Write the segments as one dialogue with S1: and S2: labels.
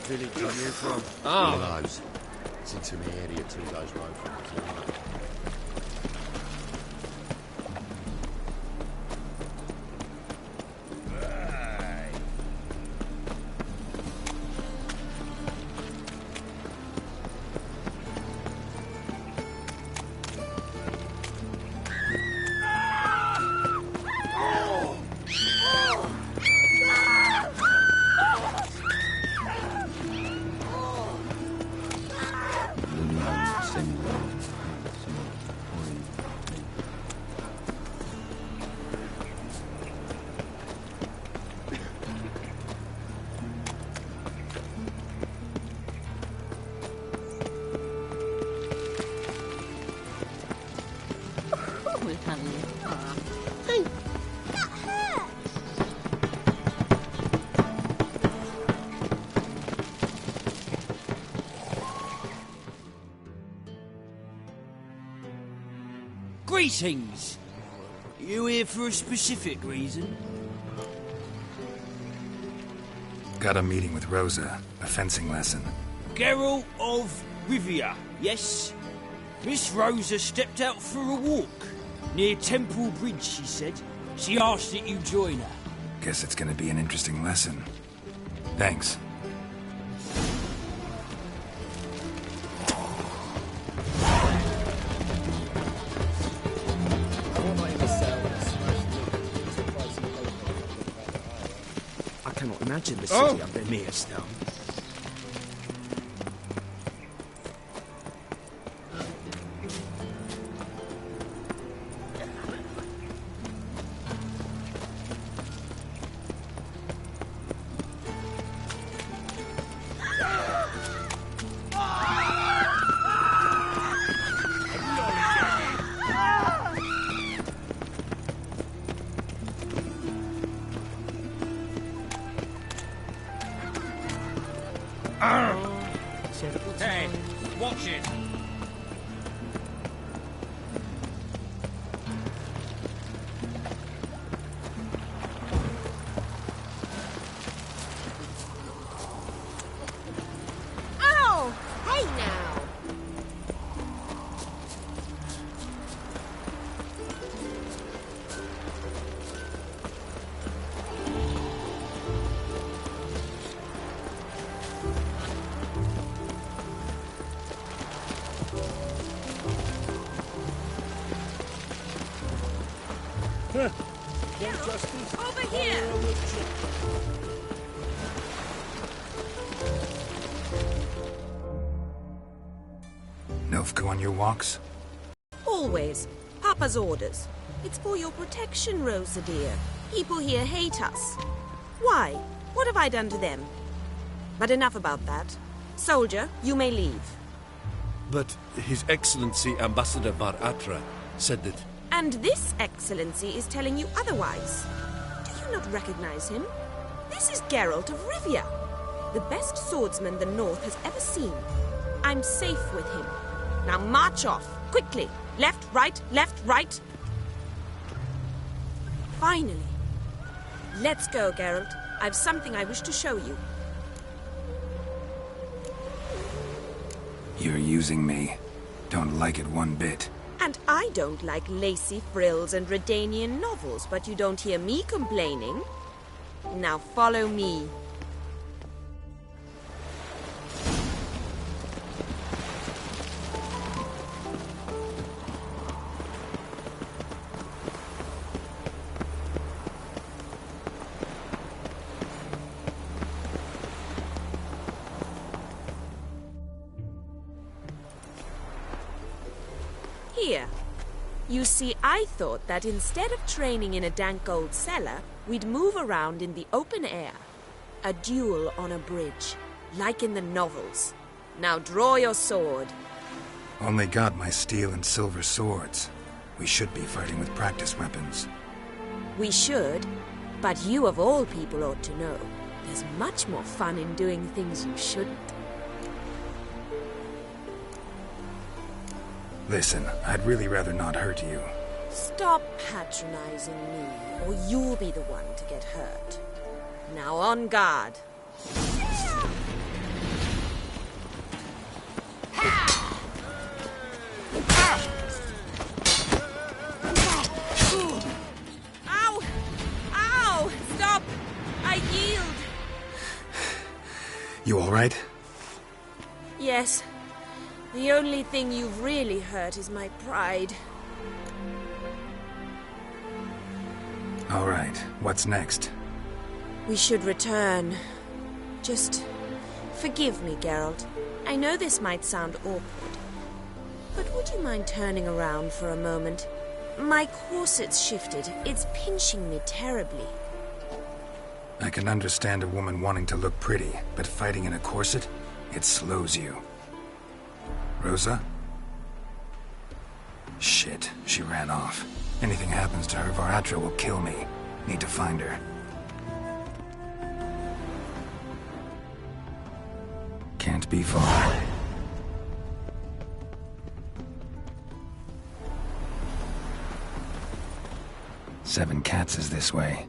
S1: village are you from?
S2: Oh. Those. It's into the area 2 days road from the corner.
S1: Greetings! You here for a specific reason?
S3: Got a meeting with Rosa, a fencing lesson.
S1: Geralt of Rivia, yes? Miss Rosa stepped out for a walk. Near Temple Bridge, she said. She asked that you join her.
S3: Guess it's gonna be an interesting lesson. Thanks.
S1: Imagine the city under Mia's thumb.
S4: Hey, watch it!
S5: Oh! Hey now! Over here!
S3: Nilf, on your walks?
S5: Always. Papa's orders. It's for your protection, Rosa dear. People here hate us. Why? What have I done to them? But enough about that. Soldier, you may leave.
S6: But His Excellency Ambassador Var Atra said that...
S5: And this Excellency is telling you otherwise. Do you not recognize him? This is Geralt of Rivia, the best swordsman the North has ever seen. I'm safe with him. Now march off, quickly. Left, right, left, right. Finally. Let's go, Geralt. I've something I wish to show you.
S3: You're using me. Don't like it one bit.
S5: And I don't like lacy frills and Redanian novels, but you don't hear me complaining. Now follow me. Here. You see, I thought that instead of training in a dank old cellar, we'd move around in the open air. A duel on a bridge, like in the novels. Now draw your sword.
S3: Only got my steel and silver swords. We should be fighting with practice weapons.
S5: We should, but you of all people ought to know. There's much more fun in doing things you shouldn't.
S3: Listen, I'd really rather not hurt you.
S5: Stop patronizing me, or you'll be the one to get hurt. Now on guard.
S3: right?
S5: Yes. The only thing you've really hurt is my pride.
S3: All right, what's next?
S5: We should return. Just forgive me, Geralt. I know this might sound awkward, but would you mind turning around for a moment? My corset's shifted. It's pinching me terribly.
S3: I can understand a woman wanting to look pretty, but fighting in a corset, it slows you. Rosa? Shit, she ran off. Anything happens to her, Varatra will kill me. Need to find her. Can't be far. Seven Cats is this way.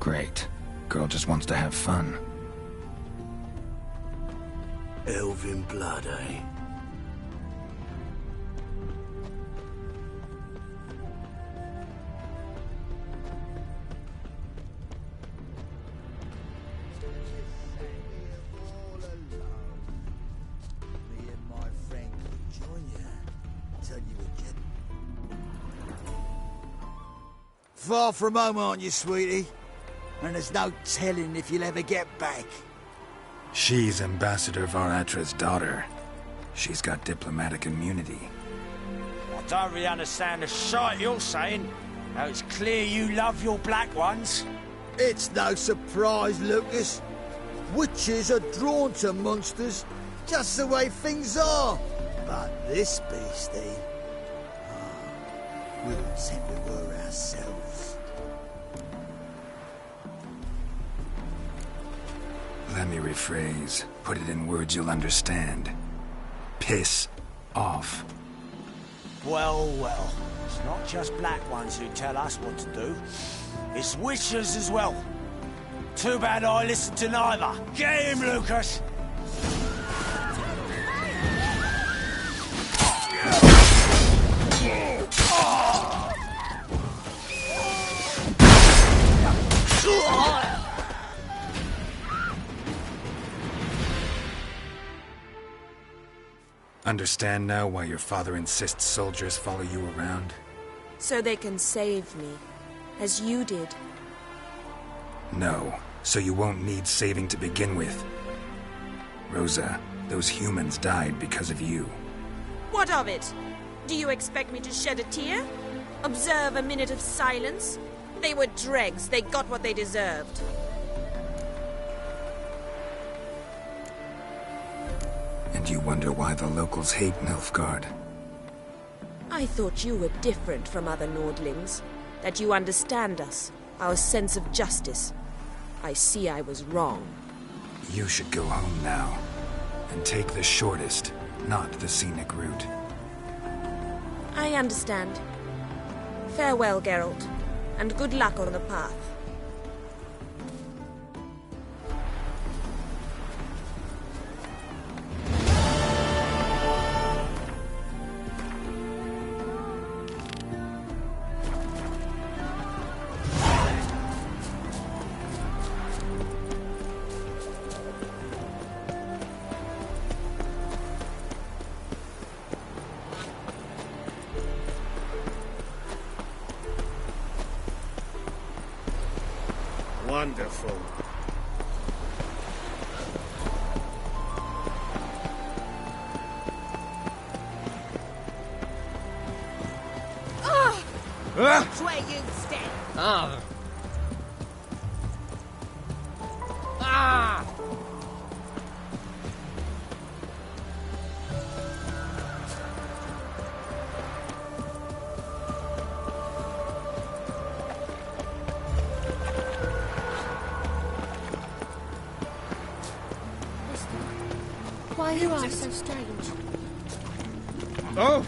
S3: Great. Girl just wants to have fun.
S7: Elven blood, eh?
S8: Far from home, aren't you, sweetie? And there's no telling if you'll ever get back.
S3: She's Ambassador Varatra's daughter. She's got diplomatic immunity.
S1: I don't really understand the shite you're saying. Now it's clear you love your black ones.
S8: It's no surprise, Lucas. Witches are drawn to monsters, just the way things are. But this beastie... we would send we were ourselves.
S3: Let me rephrase. Put it in words you'll understand. Piss off.
S1: Well, well. It's not just black ones who tell us what to do. It's witches as well. Too bad I listened to neither. Get him, Lucas!
S3: Understand now why your father insists soldiers follow you around?
S5: So they can save me, as you did.
S3: No, so you won't need saving to begin with. Rosa, those humans died because of you.
S5: What of it? Do you expect me to shed a tear? Observe a minute of silence? They were dregs. They got what they deserved.
S3: And you wonder why the locals hate Nilfgaard.
S5: I thought you were different from other Nordlings. That you understand us, our sense of justice. I see I was wrong.
S3: You should go home now. And take the shortest, not the scenic route.
S5: I understand. Farewell, Geralt. And good luck on the path.
S7: Wonderful.
S5: That's where you stand.
S4: Ah. Ah!
S9: Why you are so strange?
S7: Oh!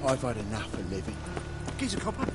S8: I've had enough of living.
S7: Geezer copper.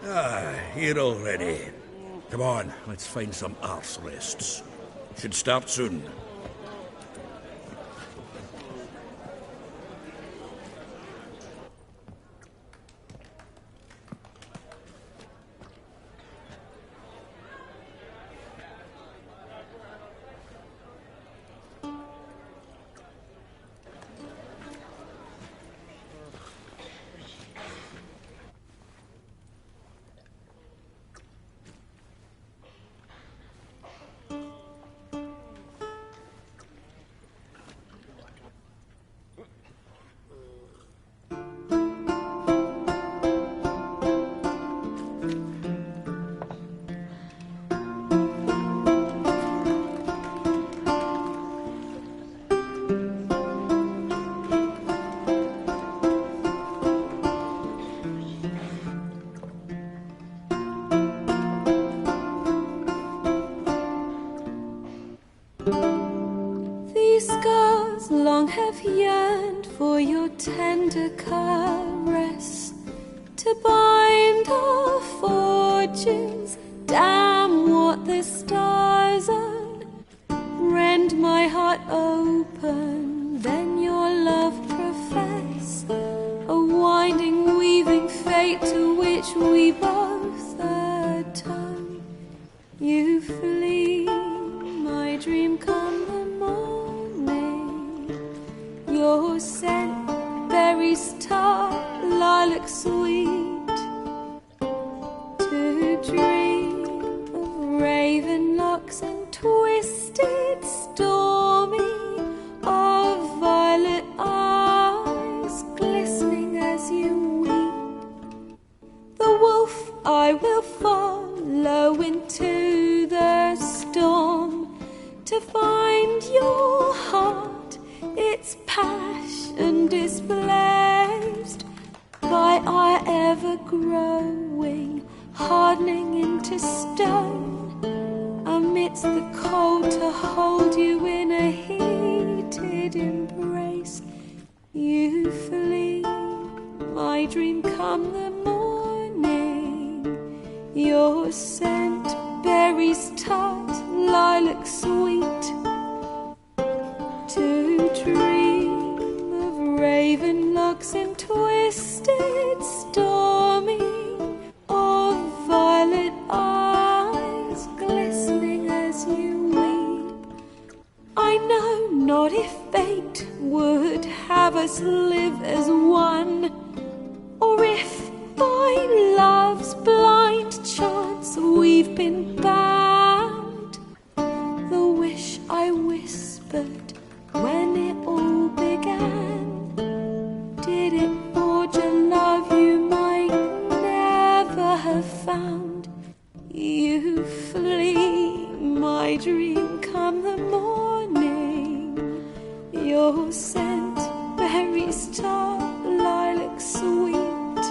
S7: Here already. Come on, let's find some arse rests. Should start soon.
S10: These scars long have yearned for your tender caress, to bind our fortunes. Damn what the stars own. Rend my heart open, then your love profess, a winding, weaving fate to which we both atone. You flee, my dream come the morning. Your scent, berries tart, lilac sweet, to dream of raven locks and twisted, stormy, of violet eyes glistening as you weep. The wolf I will follow into the storm, to find your heart, its passion displaced by our ever-growing, hardening into stone, amidst the cold to hold you in a heated embrace. You flee, my dream come the morning, your scent, berries tart, lilac sweet, to dream of raven locks and twisted, stormy, of violet eyes glistening as you weep. I know not if fate would have us live as one, or if by love's blind chance we've been bound. The wish I whispered when it all began, did it forge a love you might never have found? You flee, my dream come the morning, your scent, berries tart, lilac sweet,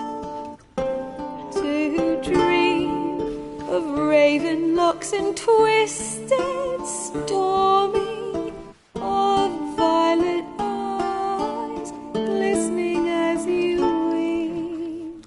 S10: to dream of raven locks and twisted, stormy, of violet eyes glistening as you weep.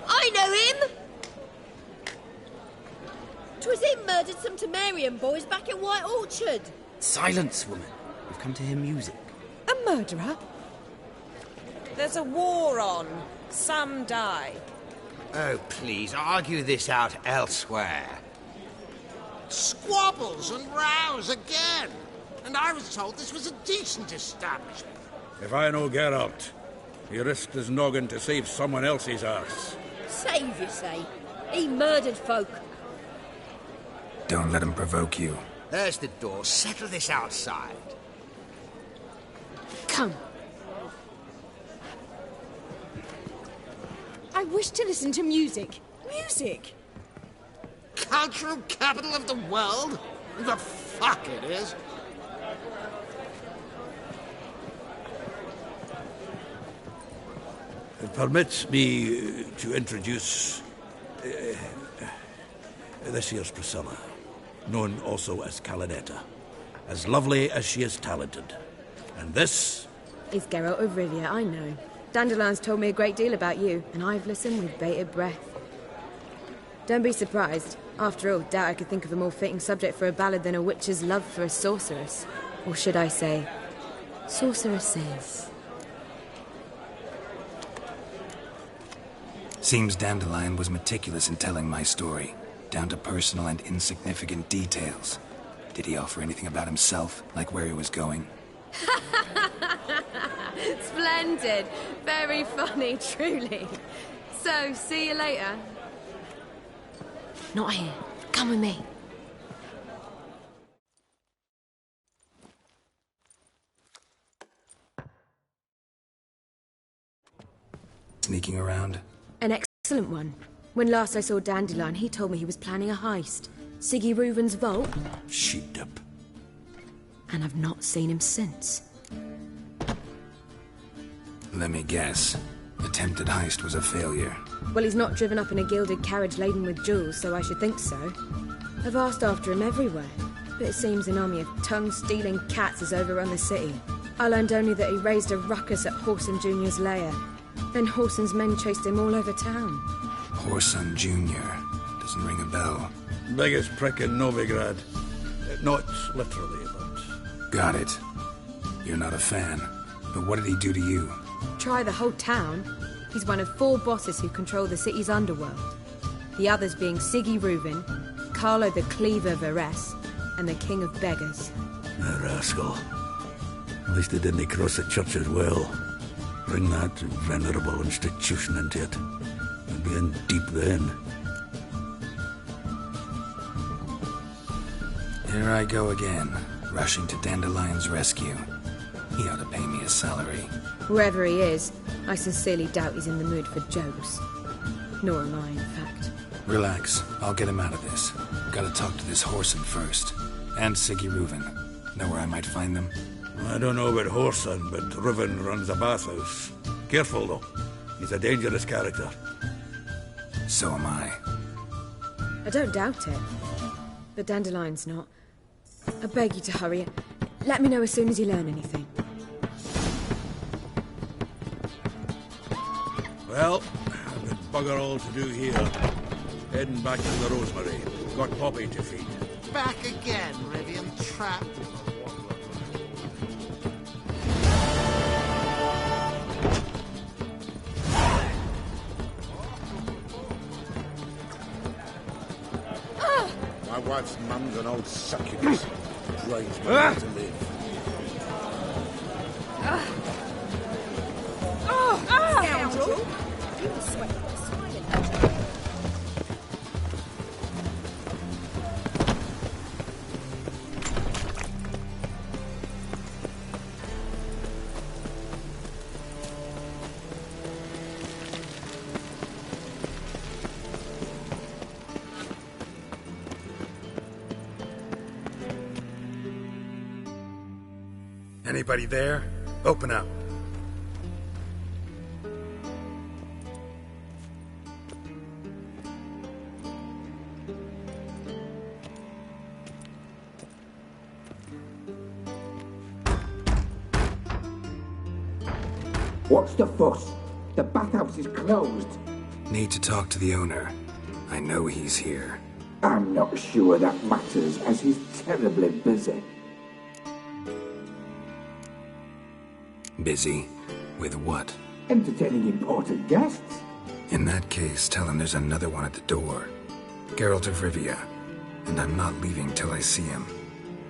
S11: I know him! 'Twas him murdered some Temerian boys back in White Orchard.
S1: Silence, woman. We've come to hear music.
S5: A murderer? There's a war on. Some die.
S12: Oh, please, argue this out elsewhere.
S7: Squabbles and rows again. And I was told this was a decent establishment.
S6: If I know Geralt, he risked his noggin to save someone else's arse.
S11: Save, you say? He murdered folk.
S3: Don't let him provoke you.
S12: There's the door. Settle this outside.
S5: Come. I wish to listen to music. Music!
S12: Cultural capital of the world? The fuck it is.
S7: It permits me to introduce this here's Priscilla, known also as Calinetta, as lovely as she is talented. And this
S5: is Geralt of Rivia, I know. Dandelion's told me a great deal about you, and I've listened with bated breath. Don't be surprised. After all, doubt I could think of a more fitting subject for a ballad than a witch's love for a sorceress. Or should I say, sorceresses.
S3: Seems Dandelion was meticulous in telling my story, down to personal and insignificant details. Did he offer anything about himself, like where he was going?
S5: Splendid. Very funny, truly. So, see you later. Not here. Come with me.
S3: Sneaking around?
S5: An excellent one. When last I saw Dandelion, he told me he was planning a heist. Siggy Reuven's vault.
S7: sheep-dip.
S5: And I've not seen him since.
S3: Let me guess. Attempted heist was a failure.
S5: Well, he's not driven up in a gilded carriage laden with jewels, so I should think so. I've asked after him everywhere, but it seems an army of tongue-stealing cats has overrun the city. I learned only that he raised a ruckus at Whoreson Jr.'s lair. Then Whoreson's men chased him all over town.
S3: Whoreson Jr. Doesn't ring a bell.
S7: Biggest prick in Novigrad. Not literally, but...
S3: Got it. You're not a fan. But what did he do to you?
S5: Try the whole town. He's one of 4 bosses who control the city's underworld. The others being Siggy Reuven, Carlo the Cleaver Varese, and the King of Beggars.
S7: A rascal. At least he didn't cross the church as well. Bring that venerable institution into it. We'd be in deep then.
S3: Here I go again, rushing to Dandelion's rescue. He ought to pay me a salary.
S5: Wherever he is, I sincerely doubt he's in the mood for jokes. Nor am I, in fact.
S3: Relax. I'll get him out of this. Gotta talk to this Whoreson first. And Siggy Reuven. Know where I might find them?
S7: I don't know about Whoreson, but Reuven runs a bathhouse. Careful, though. He's a dangerous character.
S3: So am I.
S5: I don't doubt it. But Dandelion's not. I beg you to hurry. Let me know as soon as you learn anything.
S7: Well, I've got bugger all to do here. Heading back to the Rosemary. Got Poppy to feed.
S12: Back again, Rivian trap.
S2: My wife's mum's an old succubus. Drains my way to live.
S5: Scoundrel! You will sweat the silent.
S3: Anybody there? Open up.
S13: What's the fuss? The bathhouse is closed.
S3: Need to talk to the owner. I know he's here.
S13: I'm not sure that matters, as he's terribly busy.
S3: Busy? With what?
S13: Entertaining important guests.
S3: In that case, tell him there's another one at the door. Geralt of Rivia. And I'm not leaving till I see him.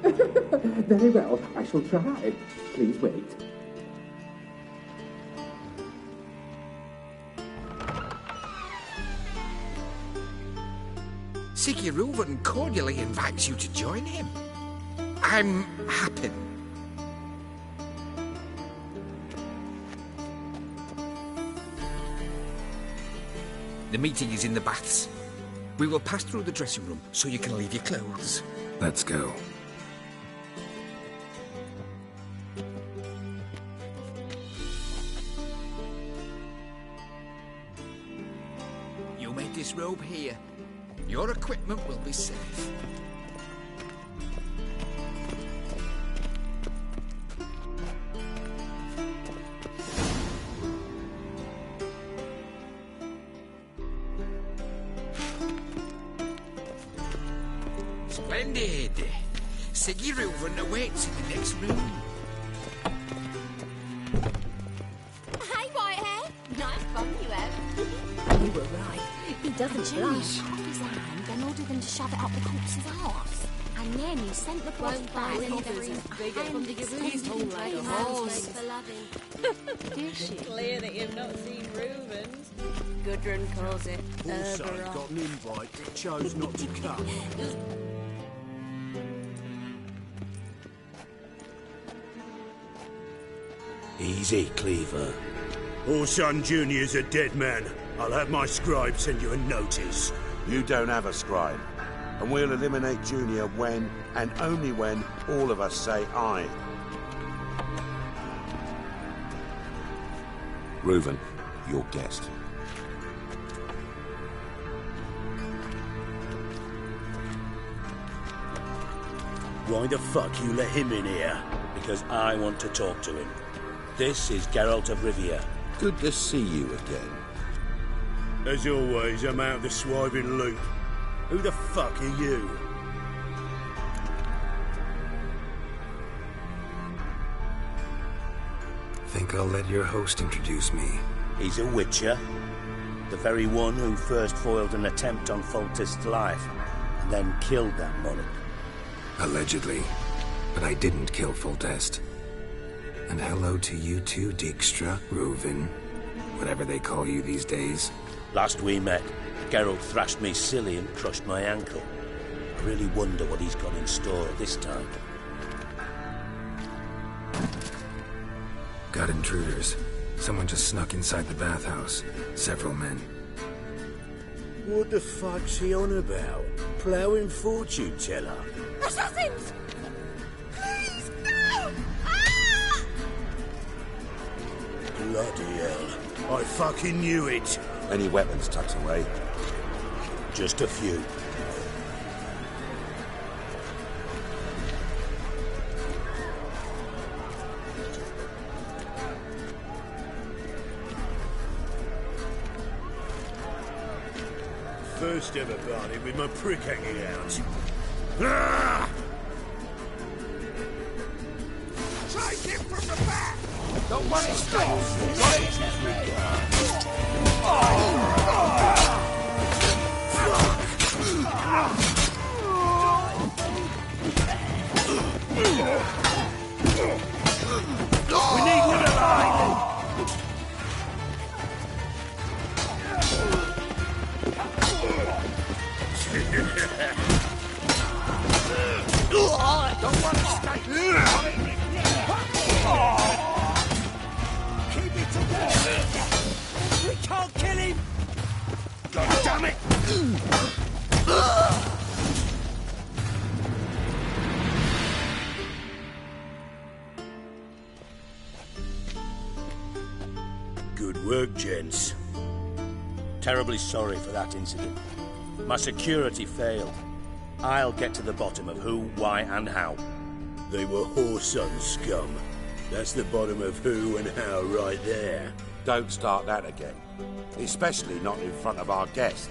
S13: Very well, I shall try. Please wait.
S14: Siggy Reuven cordially invites you to join him. I'm happy. The meeting is in the baths. We will pass through the dressing room so you can leave your clothes.
S3: Let's go.
S14: You made this robe here. Your equipment will be safe. Splendid! Siggy Reuven awaits in the next room.
S11: Hey, Whitehair. Nice bum you have.
S15: You were right. He doesn't blush.
S9: Off his hand and ordered them to shove it up the corpse's arse. And then he sent the body back with
S15: He's tall like a horse.
S11: Clear that you've not seen Reuven's.
S15: Gudrun calls it
S2: Also got an invite, but chose not to come.
S16: Easy, Cleaver.
S17: Orson Jr.'s a dead man. I'll have my scribe send you a notice.
S2: You don't have a scribe. And we'll eliminate Junior when, and only when, all of us say aye. Reuven, your guest.
S16: Why the fuck you let him in here? Because I want to talk to him. This is Geralt of Rivia.
S2: Good to see you again.
S17: As always, I'm out of the swiving loop. Who the fuck are you?
S3: Think I'll let your host introduce me.
S16: He's a Witcher. The very one who first foiled an attempt on Foltest's life, and then killed that monarch.
S3: Allegedly. But I didn't kill Foltest. And hello to you too, Dijkstra, Reuven, whatever they call you these days.
S16: Last we met, Geralt thrashed me silly and crushed my ankle. I really wonder what he's got in store this time.
S3: Got intruders. Someone just snuck inside the bathhouse. Several men.
S16: What the fuck's he on about? Ploughing fortune teller?
S11: Assassins! Please, no! Ah!
S17: Bloody hell. I fucking knew it.
S2: Any weapons tucked away?
S16: Just a few.
S17: First ever party with my prick hanging out. Ah!
S14: Take him from the back!
S2: The one
S17: We need one alive!
S14: Don't want to stay.
S17: Keep it together! We can't kill him!
S14: God damn it!
S17: Good work, gents.
S16: Terribly sorry for that incident. My security failed. I'll get to the bottom of who, why, and how.
S17: They were whoreson scum. That's the bottom of who and how right there.
S2: Don't start that again. Especially not in front of our guest.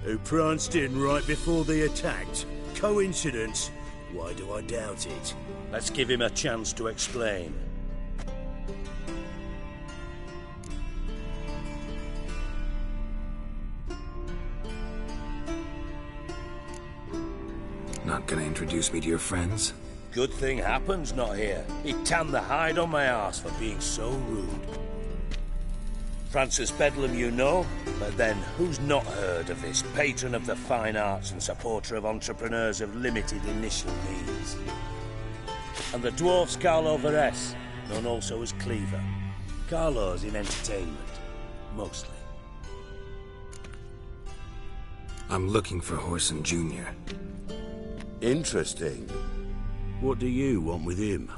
S17: Who pranced in right before they attacked. Coincidence? Why do I doubt it?
S16: Let's give him a chance to explain.
S3: Not gonna introduce me to your friends?
S16: Good thing Happen's not here. He tanned the hide on my arse for being so rude. Francis Bedlam you know, but then who's not heard of this patron of the fine arts and supporter of entrepreneurs of limited initial means? And the dwarf's Carlo Vares, known also as Cleaver. Carlo's in entertainment, mostly.
S3: I'm looking for Horson Jr.
S2: Interesting.
S6: What do you want with him?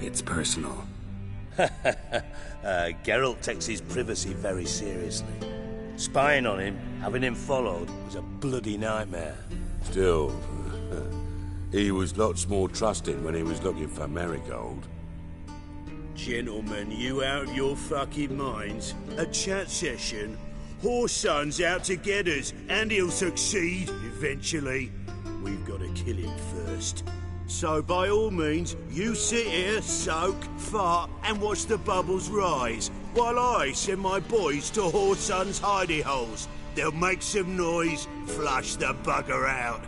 S3: It's personal.
S16: Geralt takes his privacy very seriously. Spying on him, having him followed, was a bloody nightmare.
S2: Still, he was lots more trusting when he was looking for Marigold.
S17: Gentlemen, you out of your fucking minds? A chat session? Horson's out to get us, and he'll succeed, eventually. We've got to kill him first. So by all means, you sit here, soak, fart, and watch the bubbles rise, while I send my boys to Horson's hidey holes. They'll make some noise, flush the bugger out.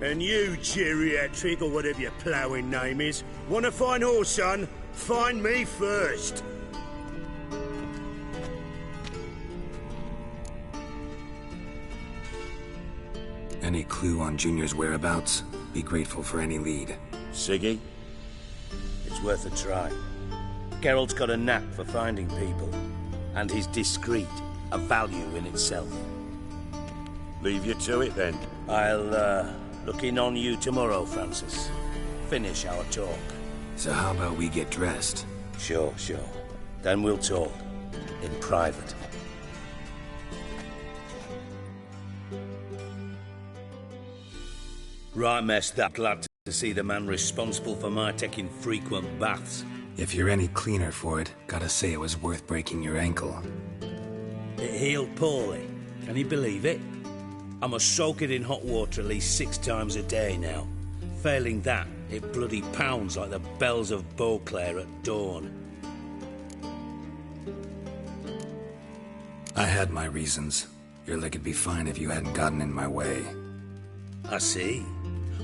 S17: And you, geriatric, or whatever your ploughing name is, want to find Horson? Find me first.
S3: Any clue on Junior's whereabouts? Be grateful for any lead.
S16: Siggy? It's worth a try. Geralt's got a knack for finding people, and he's discreet, a value in itself.
S2: Leave you to it, then.
S16: I'll, look in on you tomorrow, Francis. Finish our talk.
S3: So how about we get dressed?
S16: Sure. Then we'll talk. In private. Right, mess that glad to see the man responsible for my taking frequent baths.
S3: If you're any cleaner for it, gotta say it was worth breaking your ankle.
S16: It healed poorly. Can you believe it? I must soak it in hot water at least 6 times a day now. Failing that, it bloody pounds like the bells of Beauclair at dawn.
S3: I had my reasons. Your leg would be fine if you hadn't gotten in my way.
S16: I see.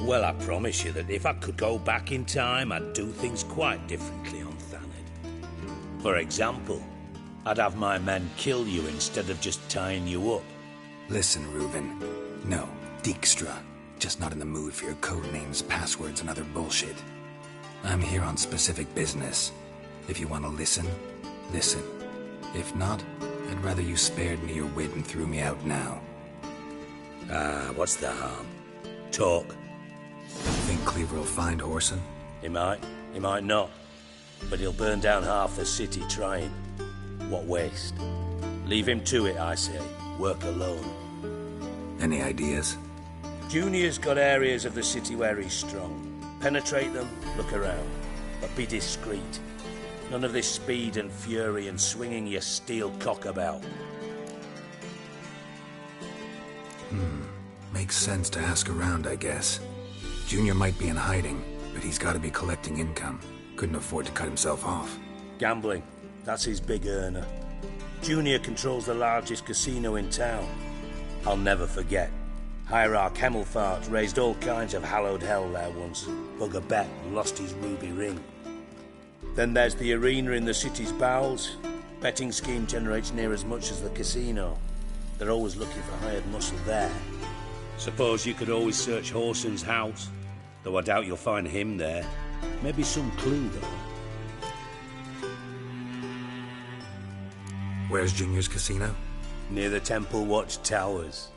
S16: Well, I promise you that if I could go back in time, I'd do things quite differently on Thanedd. For example, I'd have my men kill you instead of just tying you up.
S3: Listen, Reuven. No, Dijkstra. Just not in the mood for your code names, passwords, and other bullshit. I'm here on specific business. If you want to listen, listen. If not, I'd rather you spared me your wit and threw me out now.
S16: What's the harm? Talk.
S3: Think Cleaver will find Horson?
S16: He might not. But he'll burn down half the city trying. What waste. Leave him to it, I say. Work alone.
S3: Any ideas?
S16: Junior's got areas of the city where he's strong. Penetrate them, look around. But be discreet. None of this speed and fury and swinging your steel cock about.
S3: Makes sense to ask around, I guess. Junior might be in hiding, but he's got to be collecting income. Couldn't afford to cut himself off.
S16: Gambling. That's his big earner. Junior controls the largest casino in town. I'll never forget. Hierarch Hemmelfart raised all kinds of hallowed hell there once. Bugger bet and lost his ruby ring. Then there's the arena in the city's bowels. Betting scheme generates near as much as the casino. They're always looking for hired muscle there. Suppose you could always search Horson's house, though I doubt you'll find him there. Maybe some clue, though.
S3: Where's Junior's casino?
S16: Near the Temple Watch Towers.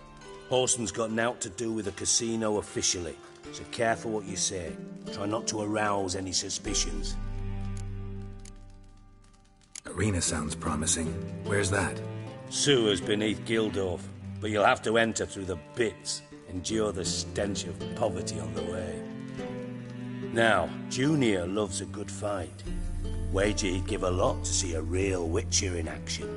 S16: Horson's got nought to do with the casino officially, so careful what you say. Try not to arouse any suspicions.
S3: Arena sounds promising. Where's that?
S16: Sewers beneath Gildorf, but you'll have to enter through the bits, endure the stench of poverty on the way. Now, Junior loves a good fight. Wager he'd give a lot to see a real Witcher in action.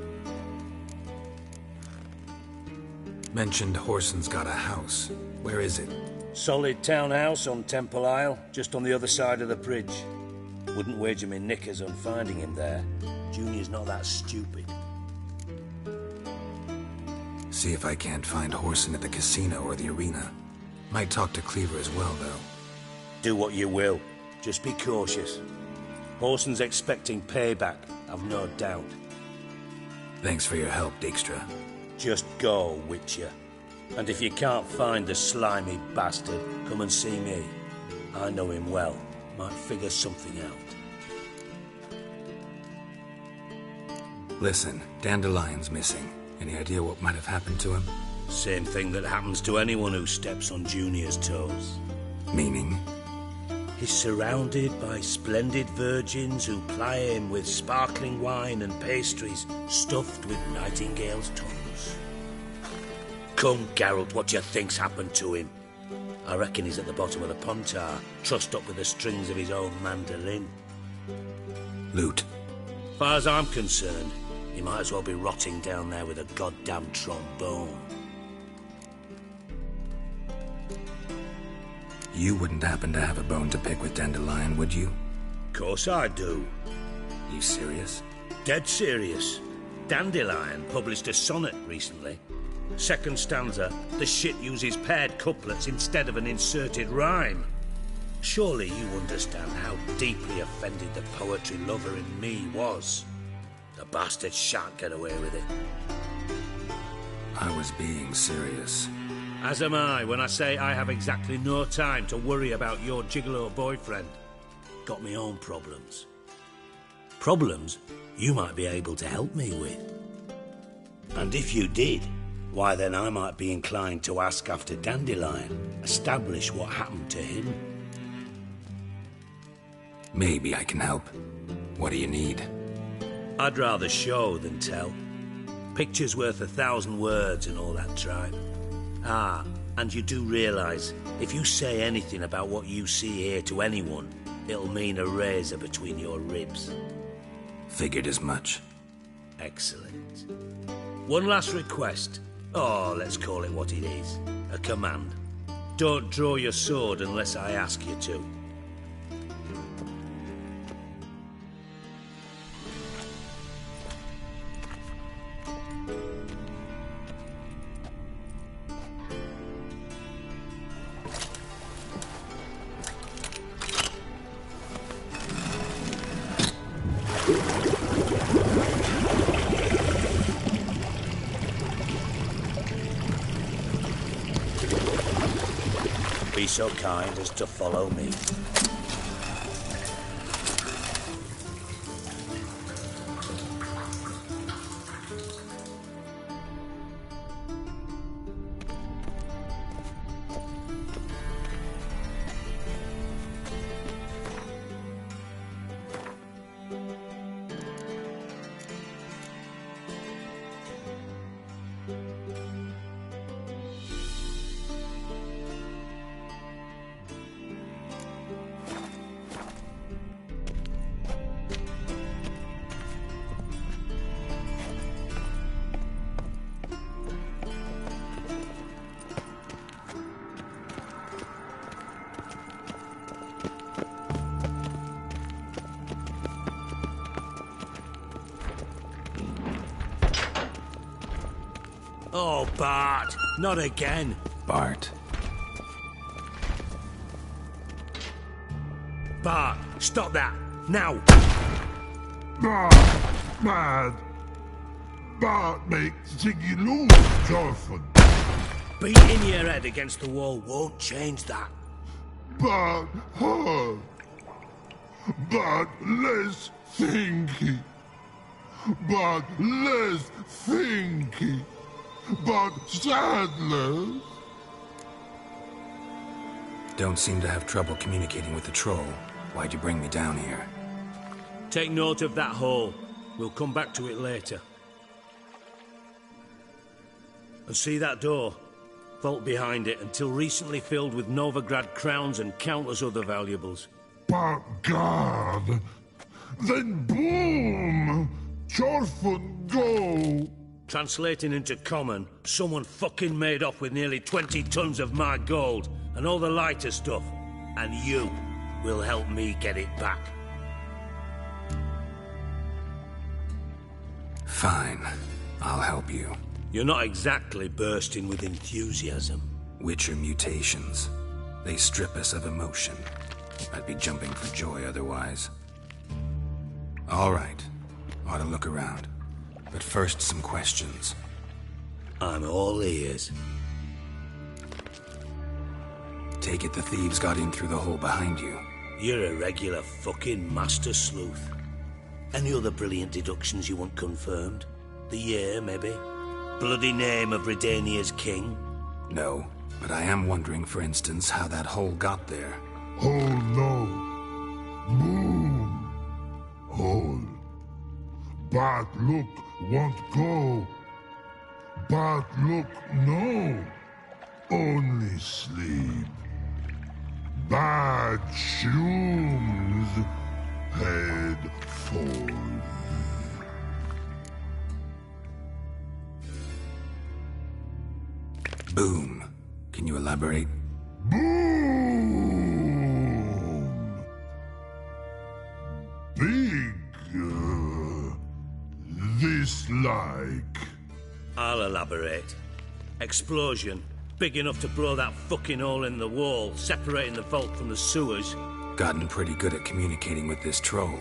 S3: Mentioned Horson's got a house. Where is it?
S16: Solid townhouse on Temple Isle, just on the other side of the bridge. Wouldn't wager me knickers on finding him there. Junior's not that stupid.
S3: See if I can't find Horson at the casino or the arena. Might talk to Cleaver as well, though.
S16: Do what you will. Just be cautious. Whoreson's expecting payback, I've no doubt.
S3: Thanks for your help, Dijkstra.
S16: Just go, Witcher. And if you can't find the slimy bastard, come and see me. I know him well. Might figure something out.
S3: Listen, Dandelion's missing. Any idea what might have happened to him?
S16: Same thing that happens to anyone who steps on Junior's toes.
S3: Meaning?
S16: He's surrounded by splendid virgins who ply him with sparkling wine and pastries stuffed with nightingales' tongues. Come, Geralt, what do you think's happened to him? I reckon he's at the bottom of the Pontar, trussed up with the strings of his own mandolin.
S3: Loot.
S16: Far as I'm concerned, he might as well be rotting down there with a goddamn trombone.
S3: You wouldn't happen to have a bone to pick with Dandelion, would you?
S16: Course I do.
S3: You serious?
S16: Dead serious. Dandelion published a sonnet recently. Second stanza, the shit uses paired couplets instead of an inserted rhyme. Surely you understand how deeply offended the poetry lover in me was. The bastard shan't get away with it.
S3: I was being serious.
S16: As am I when I say I have exactly no time to worry about your gigolo boyfriend. Got me own problems. Problems you might be able to help me with. And if you did, why then I might be inclined to ask after Dandelion, establish what happened to him.
S3: Maybe I can help. What do you need?
S16: I'd rather show than tell. Picture's worth 1,000 words and all that tripe. Ah, and you do realise, if you say anything about what you see here to anyone, it'll mean a razor between your ribs.
S3: Figured as much.
S16: Excellent. One last request. Oh, let's call it what it is. A command. Don't draw your sword unless I ask you to. Be so kind as to follow me. Oh, Bart, not again.
S3: Bart.
S16: Bart, stop that, now.
S18: Bad. Bart makes Ziggy lose, Jorfin.
S16: Beating your head against the wall won't change that.
S18: Bart hard. Bart less thinky. Bart less thinky. But sadness.
S3: Don't seem to have trouble communicating with the troll. Why'd you bring me down here?
S16: Take note of that hole. We'll come back to it later. And see that door? Vault behind it, until recently filled with Novigrad crowns and countless other valuables.
S18: But God. Then boom! Jorfin go!
S16: Translating into common, someone fucking made off with nearly 20 tons of my gold and all the lighter stuff. And you will help me get it back.
S3: Fine. I'll help you.
S16: You're not exactly bursting with enthusiasm.
S3: Witcher mutations. They strip us of emotion. I'd be jumping for joy otherwise. All right. Ought to look around. But first, some questions.
S16: I'm all ears.
S3: Take it the thieves got in through the hole behind you.
S16: You're a regular fucking master sleuth. Any other brilliant deductions you want confirmed? The year, maybe? Bloody name of Redania's king?
S3: No, but I am wondering, for instance, how that hole got there.
S18: Hole no. Boom. Hole. Bad look won't go. Bad look no. Only sleep. Bad shoes. Head for
S3: Boom. Can you elaborate?
S18: boom. Big. This like.
S16: I'll elaborate. Explosion. Big enough to blow that fucking hole in the wall, separating the vault from the sewers.
S3: Gotten pretty good at communicating with this troll.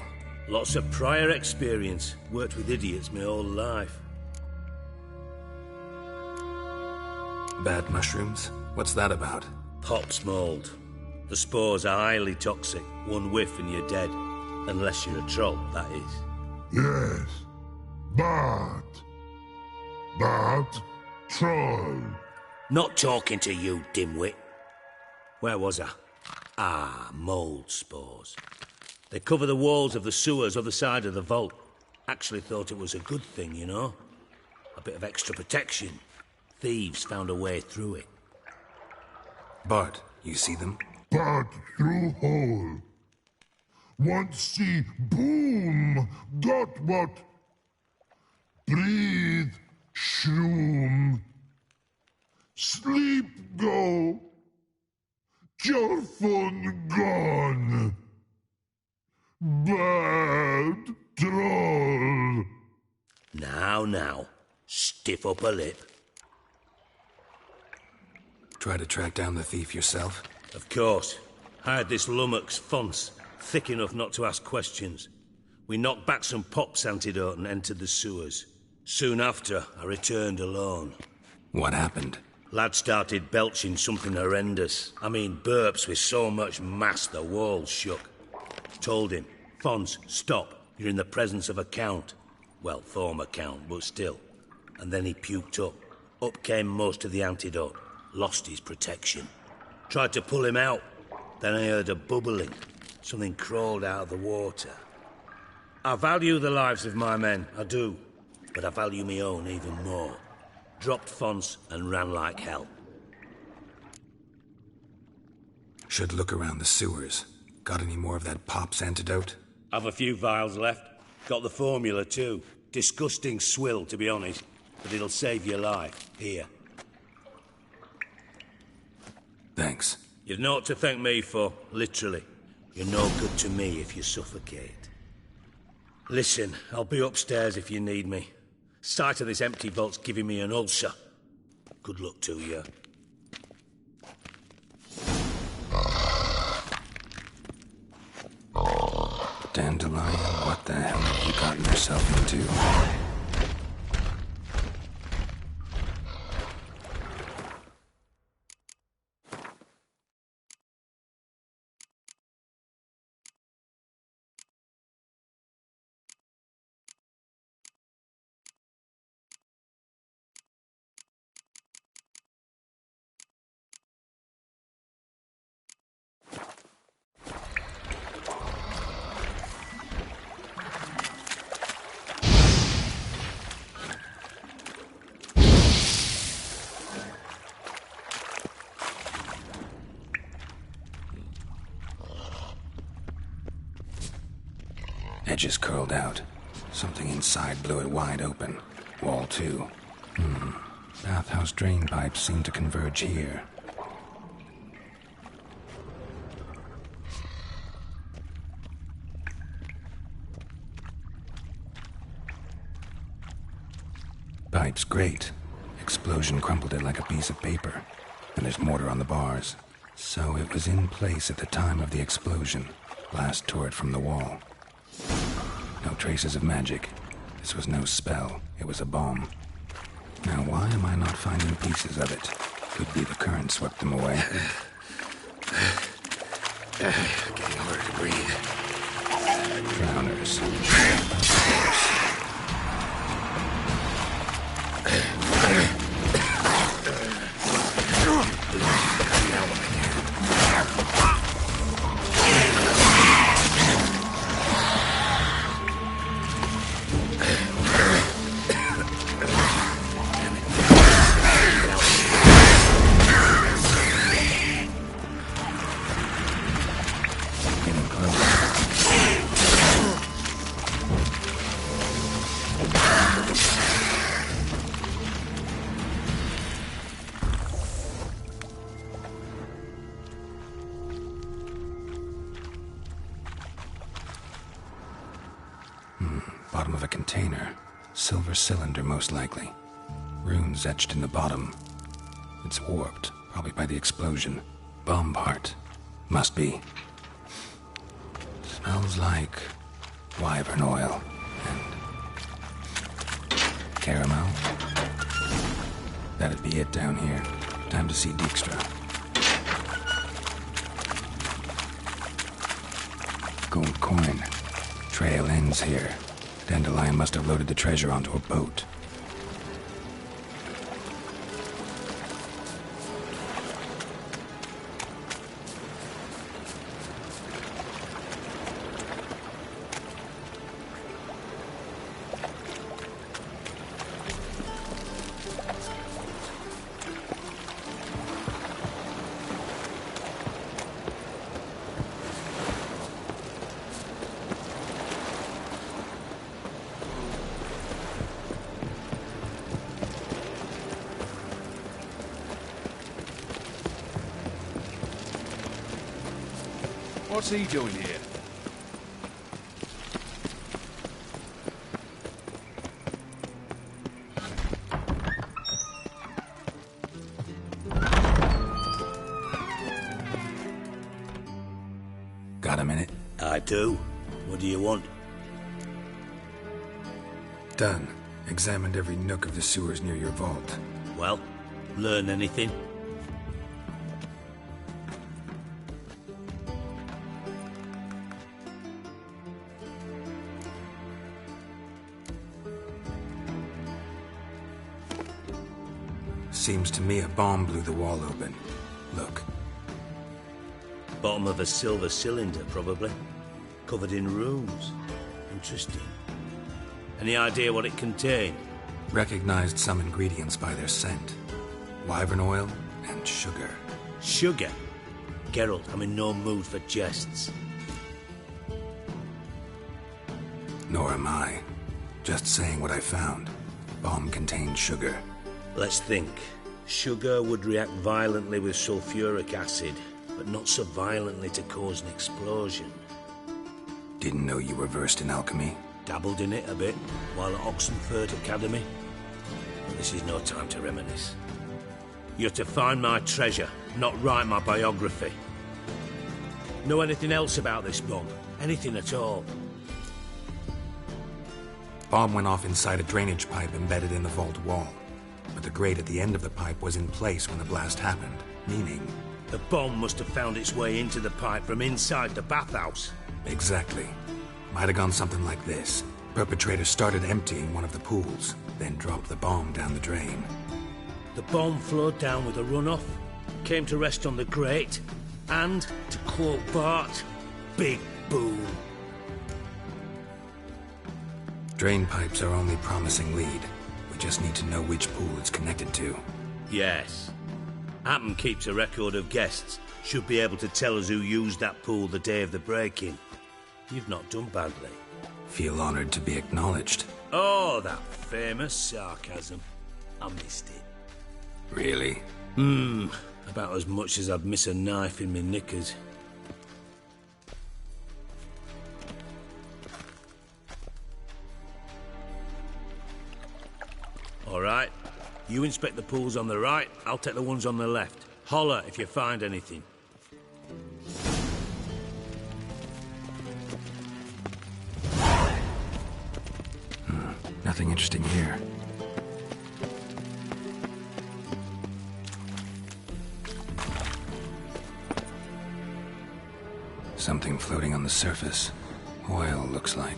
S16: Lots of prior experience. Worked with idiots my whole life.
S3: Bad mushrooms? What's that about?
S16: Pops mold. The spores are highly toxic. One whiff and you're dead. Unless you're a troll, that is.
S18: Yes. But. Troll.
S16: Not talking to you, dimwit. Where was I? Ah, mold spores. They cover the walls of the sewers other side of the vault. Actually thought it was a good thing, you know? A bit of extra protection. Thieves found a way through it.
S3: Bart, you see them?
S18: But through hole. Want see boom. Got what? Breathe. Shroom. Sleep go. Your phone gone. Bad troll.
S16: Now. Stiff upper lip.
S3: Try to track down the thief yourself?
S16: Of course. Hired this lummox, Fons. Thick enough not to ask questions. We knocked back some pops antidote and entered the sewers. Soon after, I returned alone.
S3: What happened?
S16: Lad started belching something horrendous. I mean, burps with so much mass the walls shook. Told him, Fons, stop. You're in the presence of a count. Well, former count, but still. And then he puked up. Up came most of the antidote. Lost his protection. Tried to pull him out. Then I heard a bubbling. Something crawled out of the water. I value the lives of my men, I do. But I value my own even more. Dropped Fons and ran like hell.
S3: Should look around the sewers. Got any more of that pop's antidote?
S16: Have a few vials left. Got the formula too. Disgusting swill, to be honest. But it'll save your life. Here.
S3: Thanks.
S16: You've naught to thank me for, literally. You're no good to me if you suffocate. Listen, I'll be upstairs if you need me. Sight of this empty vault's giving me an ulcer. Good luck to you.
S3: Dandelion, what the hell have you gotten yourself into? Edges curled out. Something inside blew it wide open. Wall too. Bathhouse drain pipes seem to converge here. Pipe's great. Explosion crumpled it like a piece of paper. And there's mortar on the bars. So it was in place at the time of the explosion. Blast tore it from the wall. No traces of magic. This was no spell. It was a bomb. Now, why am I not finding pieces of it? Could be the current swept them away.
S2: Getting harder to breathe.
S3: Drowners. Bottom of a container. Silver cylinder, most likely. Runes etched in the bottom. It's warped, probably by the explosion. Bomb part. Must be. Smells like wyvern oil and caramel. That'd be it down here. Time to see Dijkstra. Gold coin. Trail ends here. Dandelion must have loaded the treasure onto a boat.
S6: What's he doing here?
S3: Got a minute?
S16: I do. What do you want?
S3: Done. Examined every nook of the sewers near your vault.
S16: Well, learn anything?
S3: Seems to me a bomb blew the wall open. Look.
S16: Bottom of a silver cylinder, probably. Covered in runes. Interesting. Any idea what it contained?
S3: Recognized some ingredients by their scent. Wyvern oil and sugar.
S16: Sugar? Geralt, I'm in no mood for jests.
S3: Nor am I. Just saying what I found. Bomb contained sugar.
S16: Let's think. Sugar would react violently with sulfuric acid, but not so violently to cause an explosion.
S3: Didn't know you were versed in alchemy.
S16: Dabbled in it a bit, while at Oxenford Academy. But this is no time to reminisce. You're to find my treasure, not write my biography. Know anything else about this bomb? Anything at all?
S3: Bomb went off inside a drainage pipe embedded in the vault wall. But the grate at the end of the pipe was in place when the blast happened, meaning...
S16: The bomb must have found its way into the pipe from inside the bathhouse.
S3: Exactly. Might have gone something like this. Perpetrator started emptying one of the pools, then dropped the bomb down the drain.
S16: The bomb flowed down with a runoff, came to rest on the grate, and, to quote Bart, big boom.
S3: Drain pipes are only promising lead. We just need to know which pool it's connected to.
S16: Yes. Happen keeps a record of guests. Should be able to tell us who used that pool the day of the break-in. You've not done badly.
S3: Feel honored to be acknowledged.
S16: Oh, that famous sarcasm. I missed it.
S3: Really?
S16: About as much as I'd miss a knife in my knickers. All right. You inspect the pools on the right, I'll take the ones on the left. Holler if you find anything.
S3: interesting here. Something floating on the surface. Oil, looks like.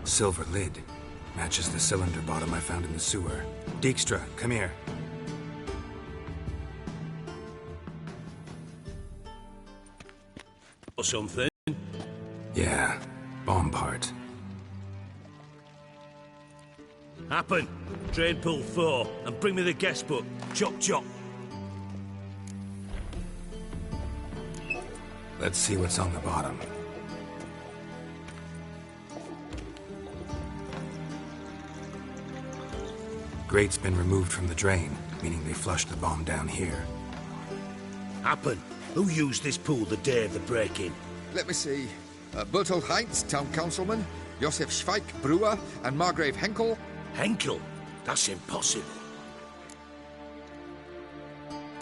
S3: Silver lid. Matches the cylinder bottom I found in the sewer. Dijkstra, come here.
S16: Or something?
S3: Yeah, bomb part.
S16: Happen. Drain pool 4, and bring me the guest book. Chop chop.
S3: Let's see what's on the bottom. Grate's been removed from the drain, meaning they flushed the bomb down here.
S16: Happen. Who used this pool the day of the break-in?
S19: Let me see. Bertolt Heinz, town councilman, Josef Schweik, brewer, and Margrave Henkel.
S16: Henkel? That's impossible.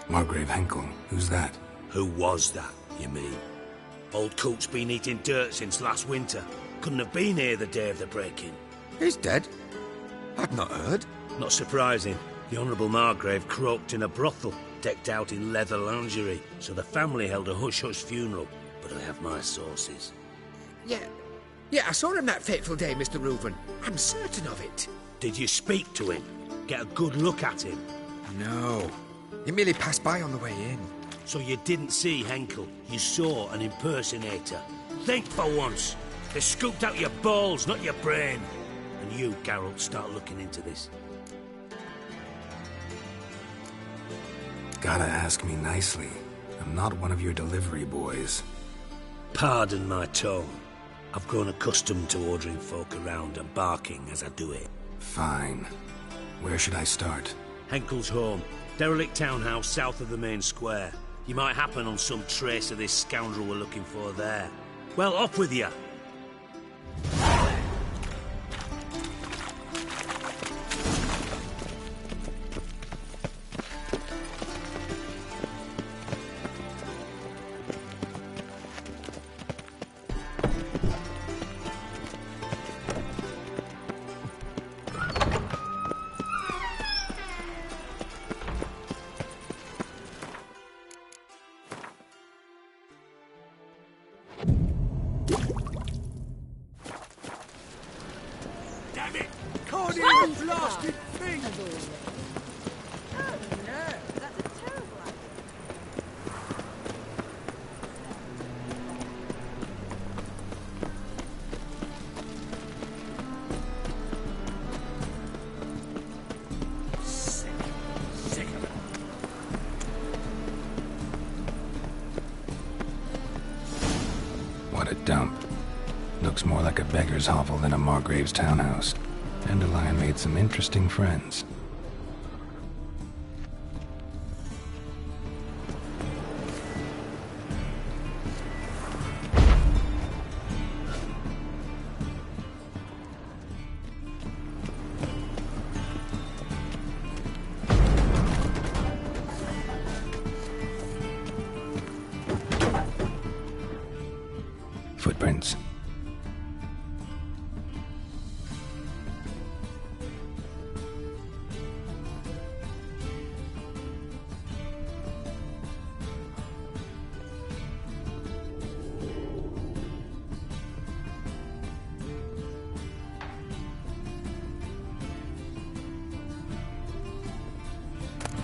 S3: Margrave Henkel? Who's that?
S16: Who was that, you mean? Old Coot's been eating dirt since last winter. Couldn't have been here the day of the break-in.
S19: He's dead? I'd not heard.
S16: Not surprising. The Honourable Margrave croaked in a brothel, decked out in leather lingerie, so the family held a hush-hush funeral. But I have my sources.
S19: Yeah, I saw him that fateful day, Mr. Reuven. I'm certain of it.
S16: Did you speak to him? Get a good look at him?
S19: No. He merely passed by on the way in.
S16: So you didn't see Henkel. You saw an impersonator. Think for once. They scooped out your balls, not your brain. And you, Geralt, start looking into this.
S3: Gotta ask me nicely. I'm not one of your delivery boys.
S16: Pardon my tone. I've grown accustomed to ordering folk around and barking as I do it.
S3: Fine. Where should I start?
S16: Henkel's home. Derelict townhouse south of the main square. You might happen on some trace of this scoundrel we're looking for there. Well, off with you!
S3: What a dump. Looks more like a beggar's hovel than a Margrave's townhouse. Dandelion made some interesting friends. Footprints.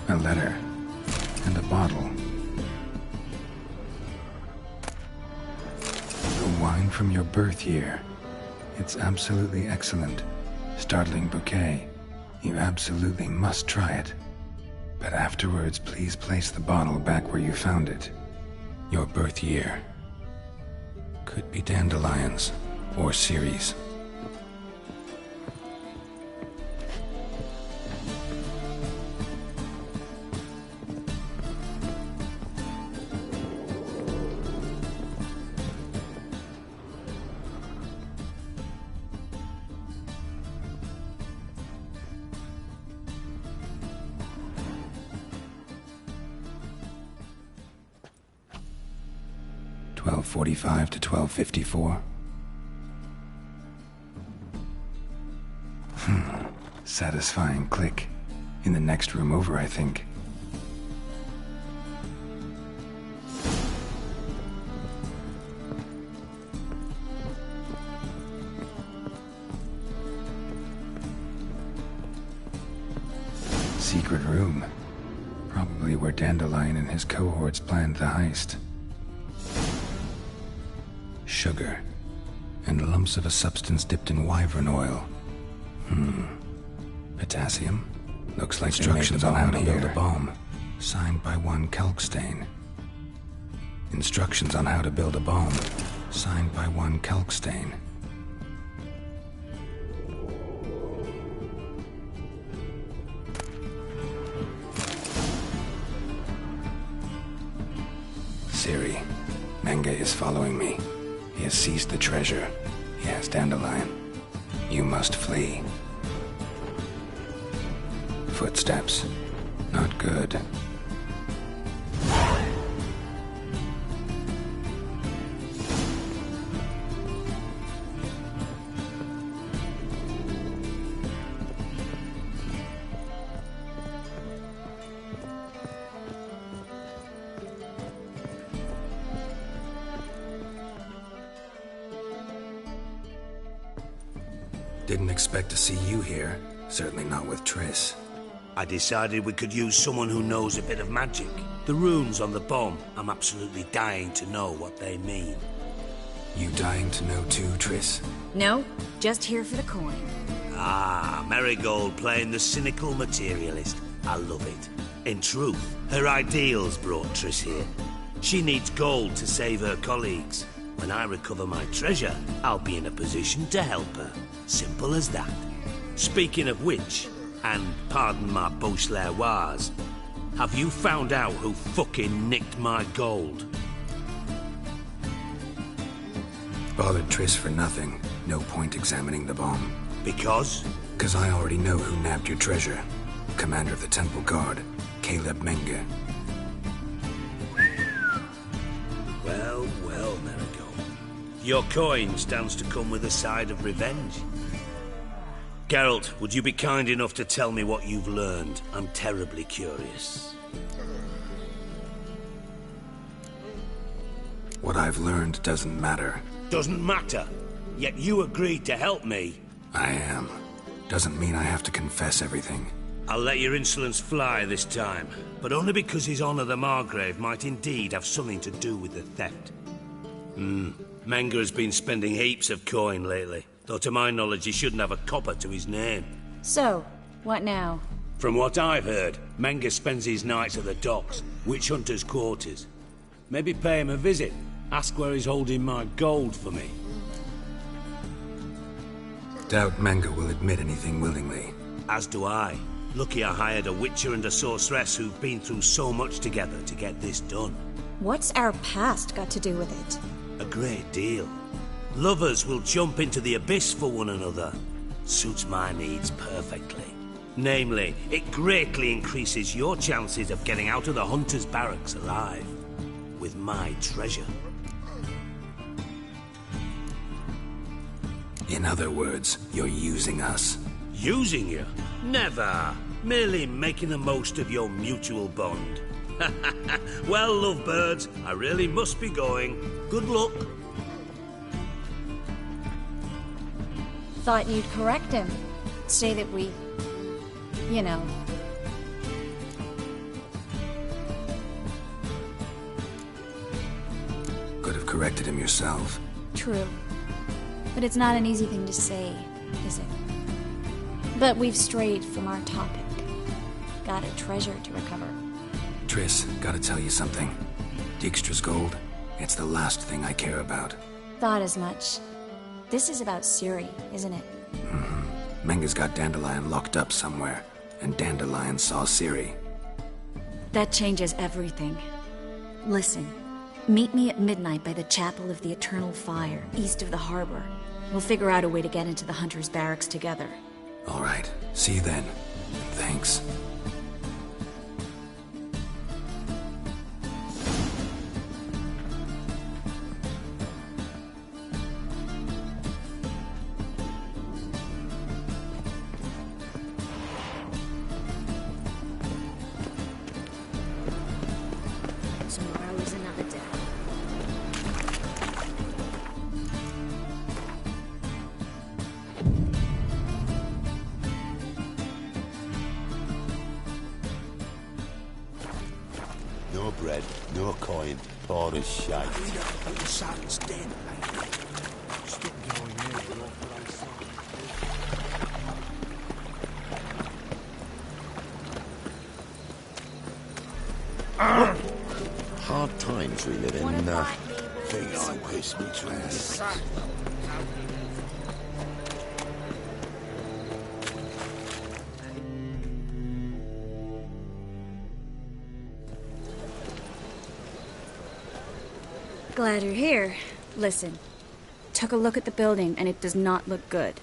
S3: A letter. And a bottle. A wine from your birth year. It's absolutely excellent. Startling bouquet. You absolutely must try it. But afterwards, please place the bottle back where you found it. Your birth year. Could be dandelions. Or Ceres. .45 to 12:54. Satisfying click. In the next room over, I think. Secret room. Probably where Dandelion and his cohorts planned the heist. Sugar. And lumps of a substance dipped in wyvern oil. Potassium? Looks like instructions on how to build a bomb. Signed by one Kalkstain. Instructions on how to build a bomb. Signed by one Kalkstain. Ciri, Menge is following me. He has seized the treasure. He has Dandelion. You must flee. Footsteps. Not good. Didn't expect to see you here. Certainly not with Triss.
S16: I decided we could use someone who knows a bit of magic. The runes on the bomb, I'm absolutely dying to know what they mean.
S3: You dying to know too, Triss?
S20: No, just here for the coin.
S16: Ah, Marigold playing the cynical materialist. I love it. In truth, her ideals brought Triss here. She needs gold to save her colleagues. When I recover my treasure, I'll be in a position to help her. Simple as that. Speaking of which, and pardon my Beauclervoise, have you found out who fucking nicked my gold?
S3: Bothered Triss for nothing. No point examining the bomb.
S16: Because?
S3: Because I already know who nabbed your treasure. Commander of the Temple Guard, Caleb Menge.
S16: Well, Marigold. Your coin stands to come with a side of revenge. Geralt, would you be kind enough to tell me what you've learned? I'm terribly curious.
S3: What I've learned doesn't matter.
S16: Doesn't matter? Yet you agreed to help me.
S3: I am. Doesn't mean I have to confess everything.
S16: I'll let your insolence fly this time, but only because His Honor the Margrave might indeed have something to do with the theft. Menge has been spending heaps of coin lately. Though to my knowledge he shouldn't have a copper to his name.
S20: So, what now?
S16: From what I've heard, Menge spends his nights at the docks, witch hunters' quarters. Maybe pay him a visit. Ask where he's holding my gold for me.
S3: Doubt Menge will admit anything willingly.
S16: As do I. Lucky I hired a witcher and a sorceress who've been through so much together to get this done.
S20: What's our past got to do with it?
S16: A great deal. Lovers will jump into the abyss for one another. Suits my needs perfectly. Namely, it greatly increases your chances of getting out of the hunter's barracks alive. With my treasure.
S3: In other words, you're using us.
S16: Using you? Never. Merely making the most of your mutual bond. Well, lovebirds, I really must be going. Good luck.
S20: Thought you'd correct him. Say that we... you know...
S3: Could have corrected him yourself.
S20: True. But it's not an easy thing to say, is it? But we've strayed from our topic. Got a treasure to recover.
S3: Triss, gotta tell you something. Dijkstra's gold, it's the last thing I care about.
S20: Thought as much. This is about Ciri, isn't it?
S3: Menga's got Dandelion locked up somewhere, and Dandelion saw Ciri.
S20: That changes everything. Listen, meet me at midnight by the Chapel of the Eternal Fire, east of the harbor. We'll figure out a way to get into the Hunter's barracks together.
S3: All right, see you then. Thanks.
S20: Tomorrow's another day.
S2: No bread, no coin, pour as shite.
S8: The sun's dead, mate. Stop going there,
S2: Hard times we live in. Think I wish between legs.
S20: Glad you're here. Listen, took a look at the building and it does not look good.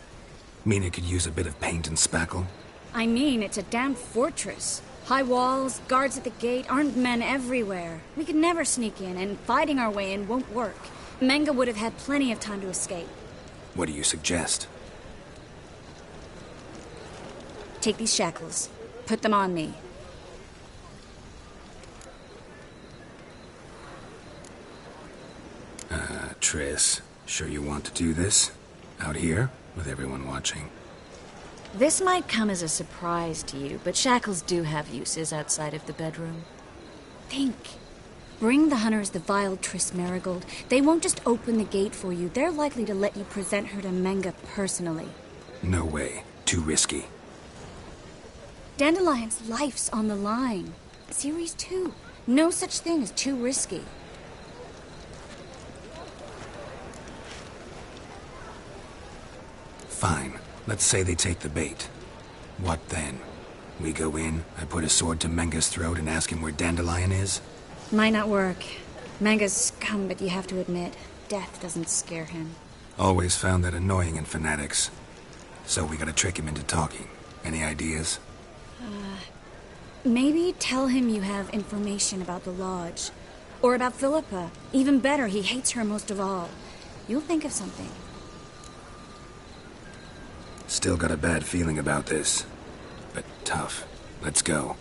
S3: Mean it could use a bit of paint and spackle?
S20: I mean, it's a damn fortress. High walls, guards at the gate, armed men everywhere. We could never sneak in, and fighting our way in won't work. Menga would have had plenty of time to escape.
S3: What do you suggest?
S20: Take these shackles. Put them on me.
S3: Triss, sure you want to do this? Out here, with everyone watching?
S20: This might come as a surprise to you, but shackles do have uses outside of the bedroom. Think. Bring the hunters the vile Triss Marigold. They won't just open the gate for you. They're likely to let you present her to Menga personally.
S3: No way. Too risky.
S20: Dandelion's life's on the line. Ciri's too. No such thing as too risky.
S3: Fine. Let's say they take the bait. What then? We go in, I put a sword to Menga's throat and ask him where Dandelion is?
S20: Might not work. Menga's scum, but you have to admit, death doesn't scare him.
S3: Always found that annoying in fanatics. So we gotta trick him into talking. Any ideas?
S20: Maybe tell him you have information about the Lodge. Or about Philippa. Even better, he hates her most of all. You'll think of something.
S3: Still got a bad feeling about this. But tough. Let's go.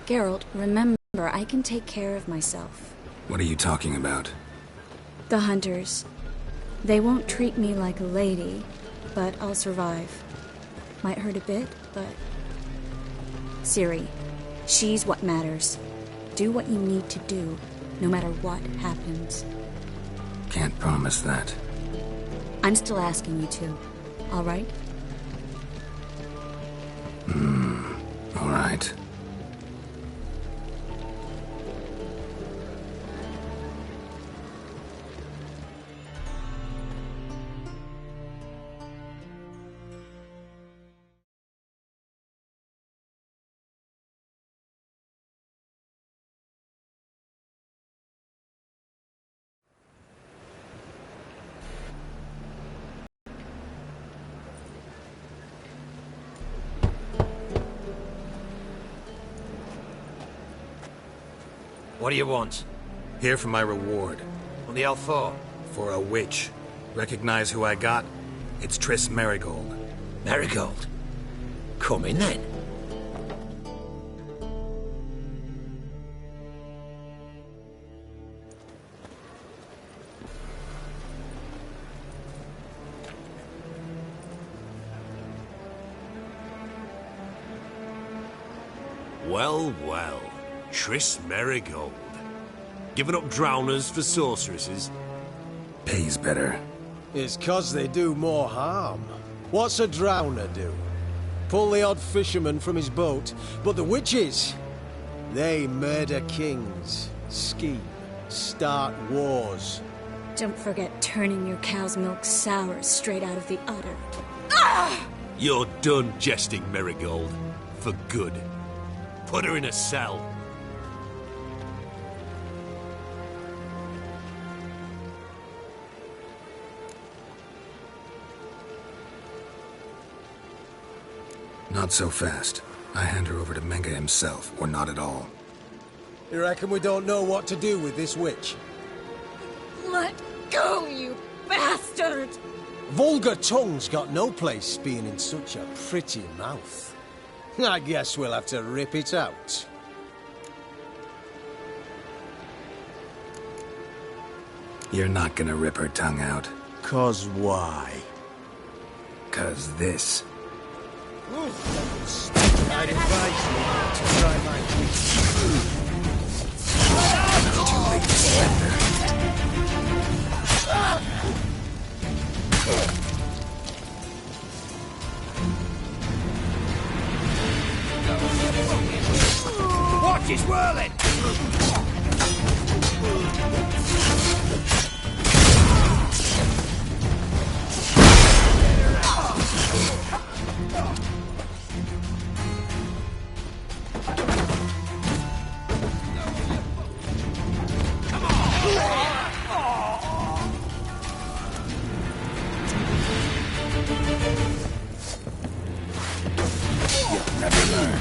S20: Geralt, remember, I can take care of myself.
S3: What are you talking about?
S20: The hunters. They won't treat me like a lady, but I'll survive. Might hurt a bit, but... Ciri, she's what matters. Do what you need to do, no matter what happens.
S3: Can't promise that.
S20: I'm still asking you to, all right?
S3: All right.
S14: What do you want?
S3: Here for my reward.
S14: What the hell for?
S3: For a witch. Recognize who I got? It's Triss Marigold.
S14: Marigold? Come in then.
S6: Well, well. Triss Marigold. Giving up drowners for sorceresses?
S3: Pays better.
S19: It's 'cause they do more harm. What's a drowner do?
S21: pull the odd fisherman from his boat, but the witches, they murder kings, scheme, start wars.
S20: Don't forget turning your cow's milk sour straight out of the udder.
S6: You're done jesting, Marigold. For good. Put her in a cell.
S3: Not so fast. I hand her over to Menga himself, or not at all.
S21: You reckon we don't know what to do with this witch?
S20: Let go, you bastard!
S21: Vulgar tongue's got no place being in such a pretty mouth. I guess we'll have to rip it out.
S3: You're not gonna rip her tongue out.
S21: 'Cause why?
S3: 'Cause this.
S21: I'd advise you to try my
S3: Too late to surrender.
S1: Watch, he's whirling!
S3: You'll never learn.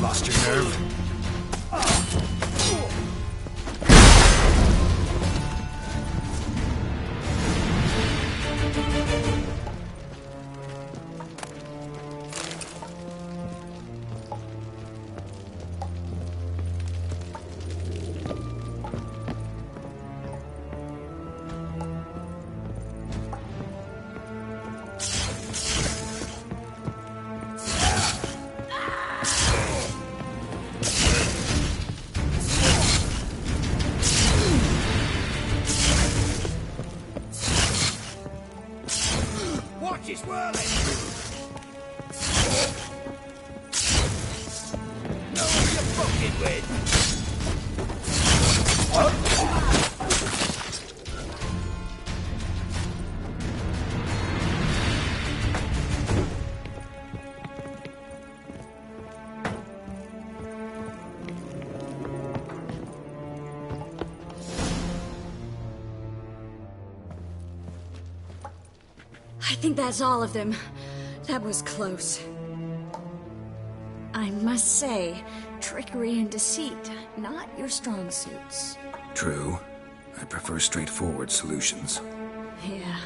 S3: Lost your nerve?
S1: Watch, he's whirling! No, you're fucking with!
S20: I think that's all of them. That was close. I must say, trickery and deceit, not your strong suits.
S3: True. I prefer straightforward solutions.
S20: Yeah.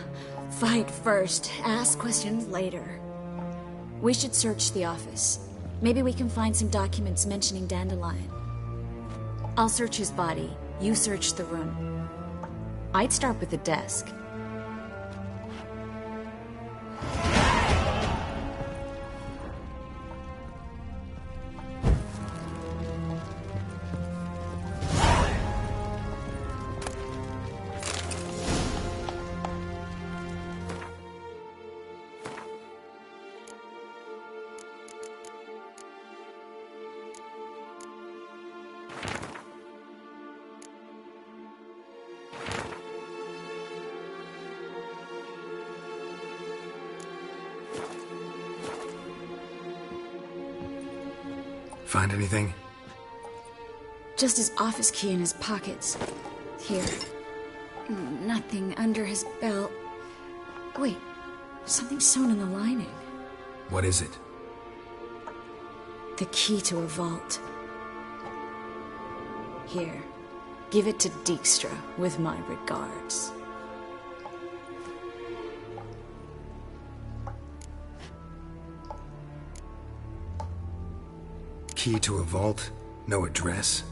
S20: Fight first, ask questions later. We should search the office. Maybe we can find some documents mentioning Dandelion. I'll search his body. You search the room. I'd start with the desk.
S3: Find anything?
S20: Just his office key in his pockets. Here. Nothing under his belt. Wait, something sewn in the lining.
S3: What is it?
S20: The key to a vault. Here, give it to Dijkstra with my regards.
S3: Key to a vault? No address?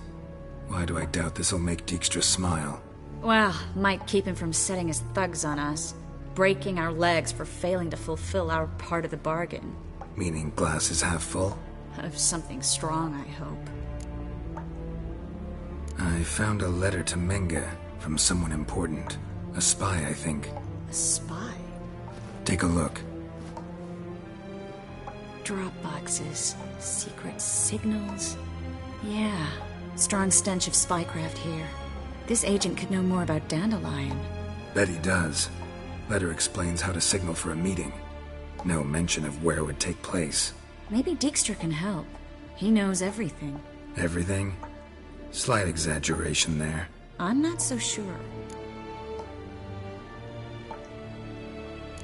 S3: Why do I doubt this'll make Dijkstra smile?
S20: Well, might keep him from setting his thugs on us. Breaking our legs for failing to fulfill our part of the bargain.
S3: Meaning glass is half full?
S20: Of something strong, I hope.
S3: I found a letter to Menga from someone important. A spy, I think.
S20: A spy?
S3: Take a look.
S20: Drop boxes, secret signals. Yeah, strong stench of spycraft here. This agent could know more about Dandelion.
S3: Bet he does. Letter explains how to signal for a meeting. No mention of where it would take place.
S20: Maybe Dijkstra can help. He knows everything.
S3: Everything? Slight exaggeration there.
S20: I'm not so sure.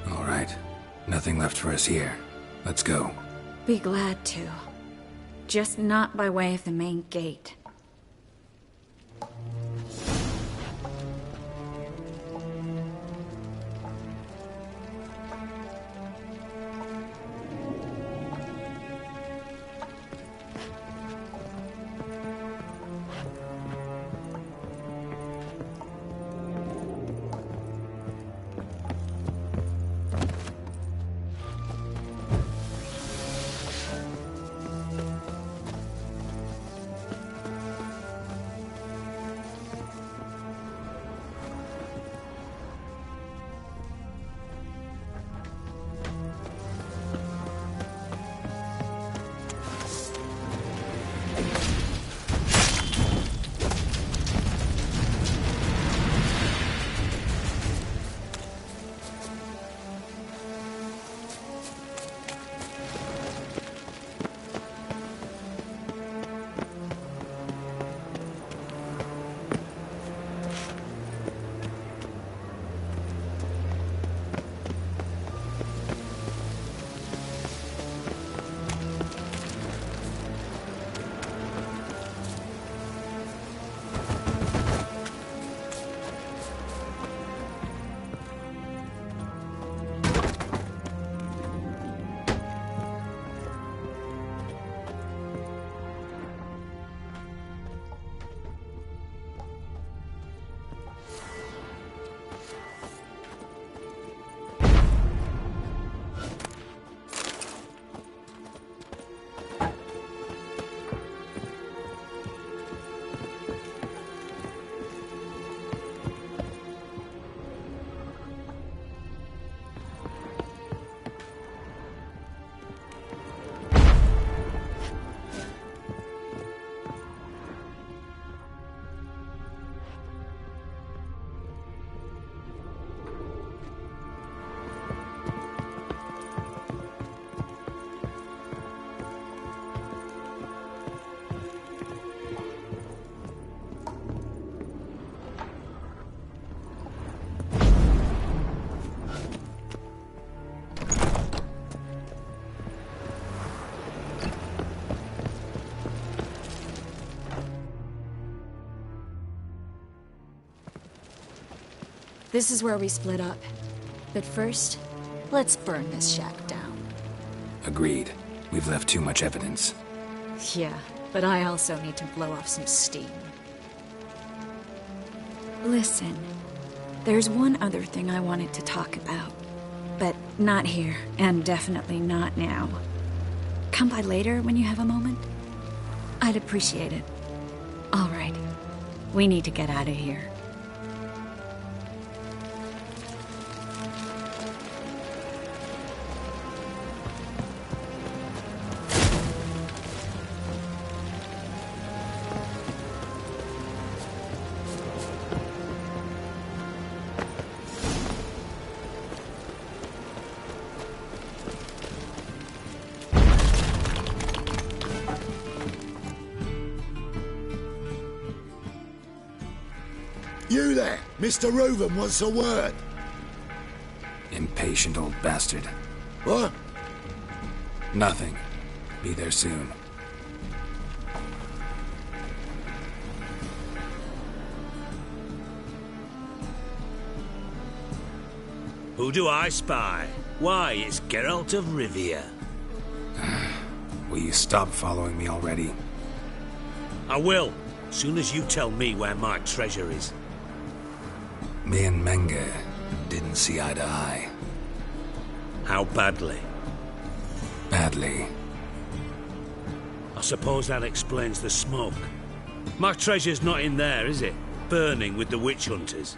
S3: All right. Nothing left for us here. Let's go.
S20: Be glad to. Just not by way of the main gate. This is where we split up. But first, let's burn this shack down.
S3: Agreed. We've left too much evidence.
S20: Yeah, but I also need to blow off some steam. Listen, there's one other thing I wanted to talk about. But not here, and definitely not now. Come by later when you have a moment? I'd appreciate it. All right. We need to get out of here.
S8: You there, Mr. Reuven wants a word.
S3: Impatient old bastard.
S8: What?
S3: Nothing. Be there soon.
S6: Who do I spy? Why, it's Geralt of Rivia.
S3: Will you stop following me already?
S6: I will, soon as you tell me where my treasure is.
S3: Me and Menge didn't see eye to eye.
S6: How badly?
S3: Badly.
S6: I suppose that explains the smoke. My treasure's not in there, is it? Burning with the witch hunters.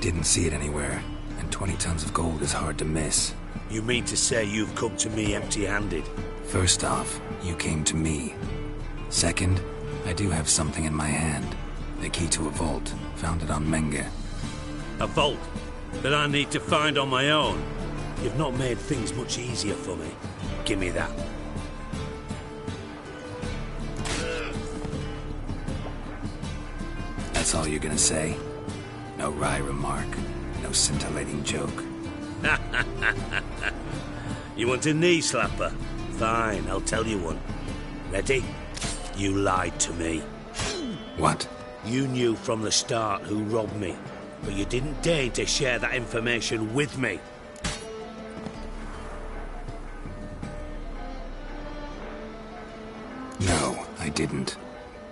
S3: Didn't see it anywhere, and 20 tons of gold is hard to miss.
S6: You mean to say you've come to me empty-handed?
S3: First off, you came to me. Second, I do have something in my hand. The key to a vault, found it on Menge.
S6: A vault that I need to find on my own? You've not made things much easier for me. Give me that.
S3: That's all you're gonna say? No wry remark, no scintillating joke.
S6: You want a knee slapper? Fine, I'll tell you one. Ready? You lied to me.
S3: What?
S6: You knew from the start who robbed me, but you didn't deign to share that information with me.
S3: No, I didn't.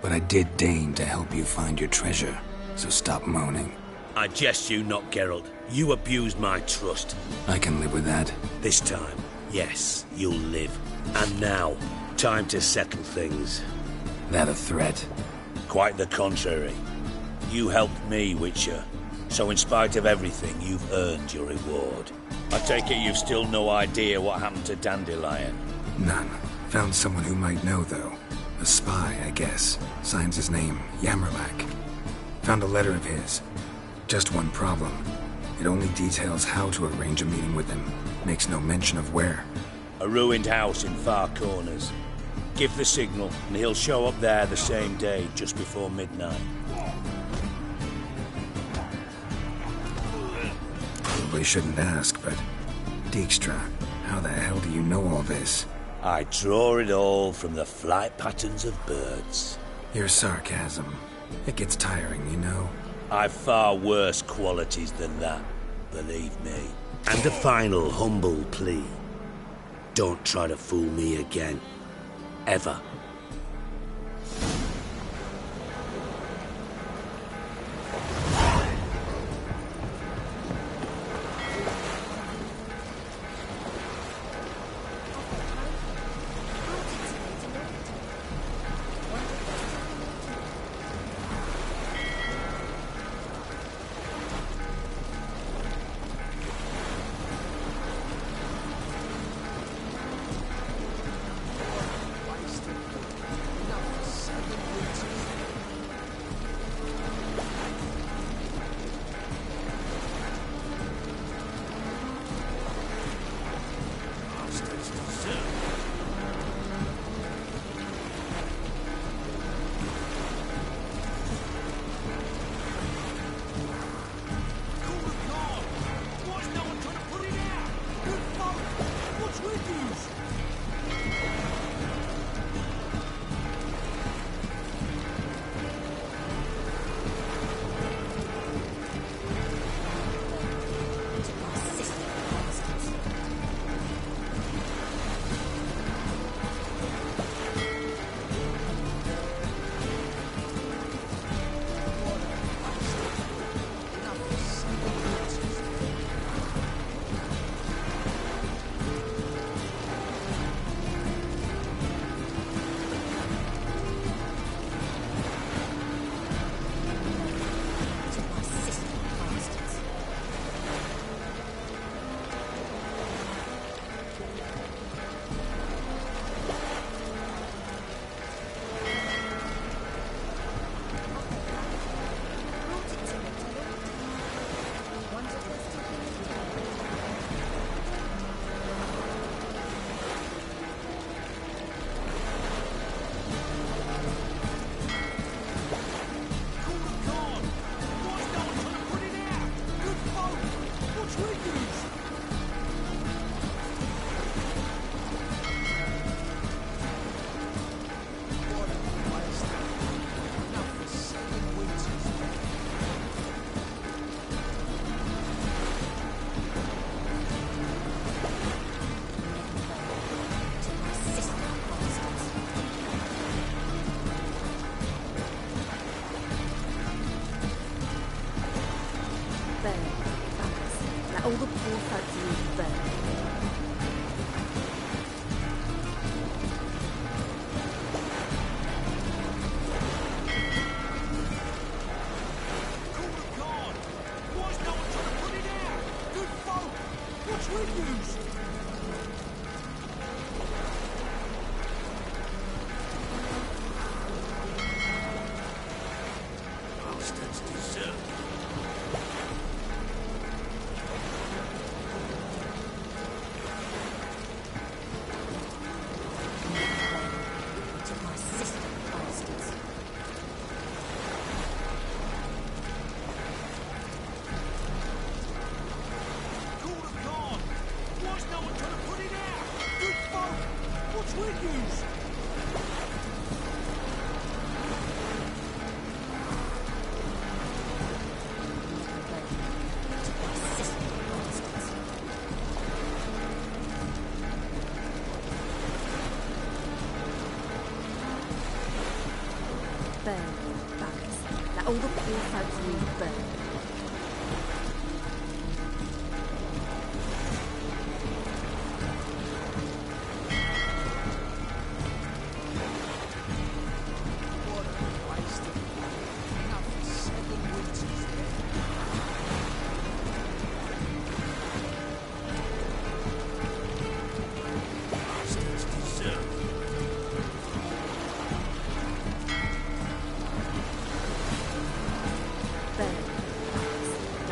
S3: But I did deign to help you find your treasure, so stop moaning.
S6: I jest you not, Geralt. You abused my trust.
S3: I can live with that.
S6: This time, yes, you'll live. And now, time to settle things.
S3: That a threat?
S6: Quite the contrary. You helped me, Witcher. So in spite of everything, you've earned your reward. I take it you've still no idea what happened to Dandelion?
S3: None. Found someone who might know, though. A spy, I guess. Signs his name, Yammerlack. Found a letter of his. Just one problem. It only details how to arrange a meeting with him. Makes no mention of where.
S6: A ruined house in Far Corners. Give the signal, and he'll show up there the same day, just before midnight.
S3: Probably shouldn't ask, but... Dijkstra, how the hell do you know all this?
S6: I draw it all from the flight patterns of birds.
S3: Your sarcasm. It gets tiring, you know.
S6: I've far worse qualities than that, believe me. And a final humble plea. Don't try to fool me again. Ever.
S1: Watch windows!
S5: All the poor folks need to burn. Burn, buggers. Let all the poor folks need burn.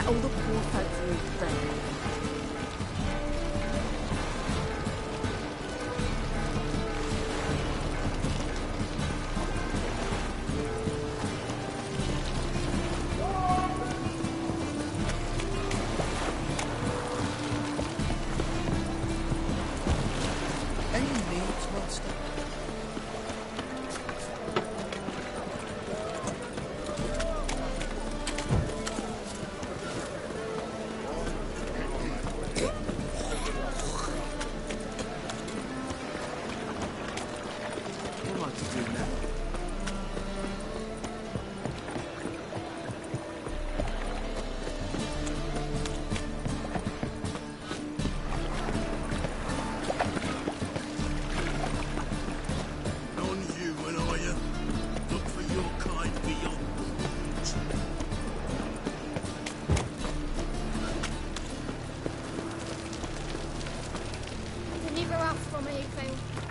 S5: All the poor folks need burn.
S1: Any needs, master?
S9: Can you go off for me, Phil?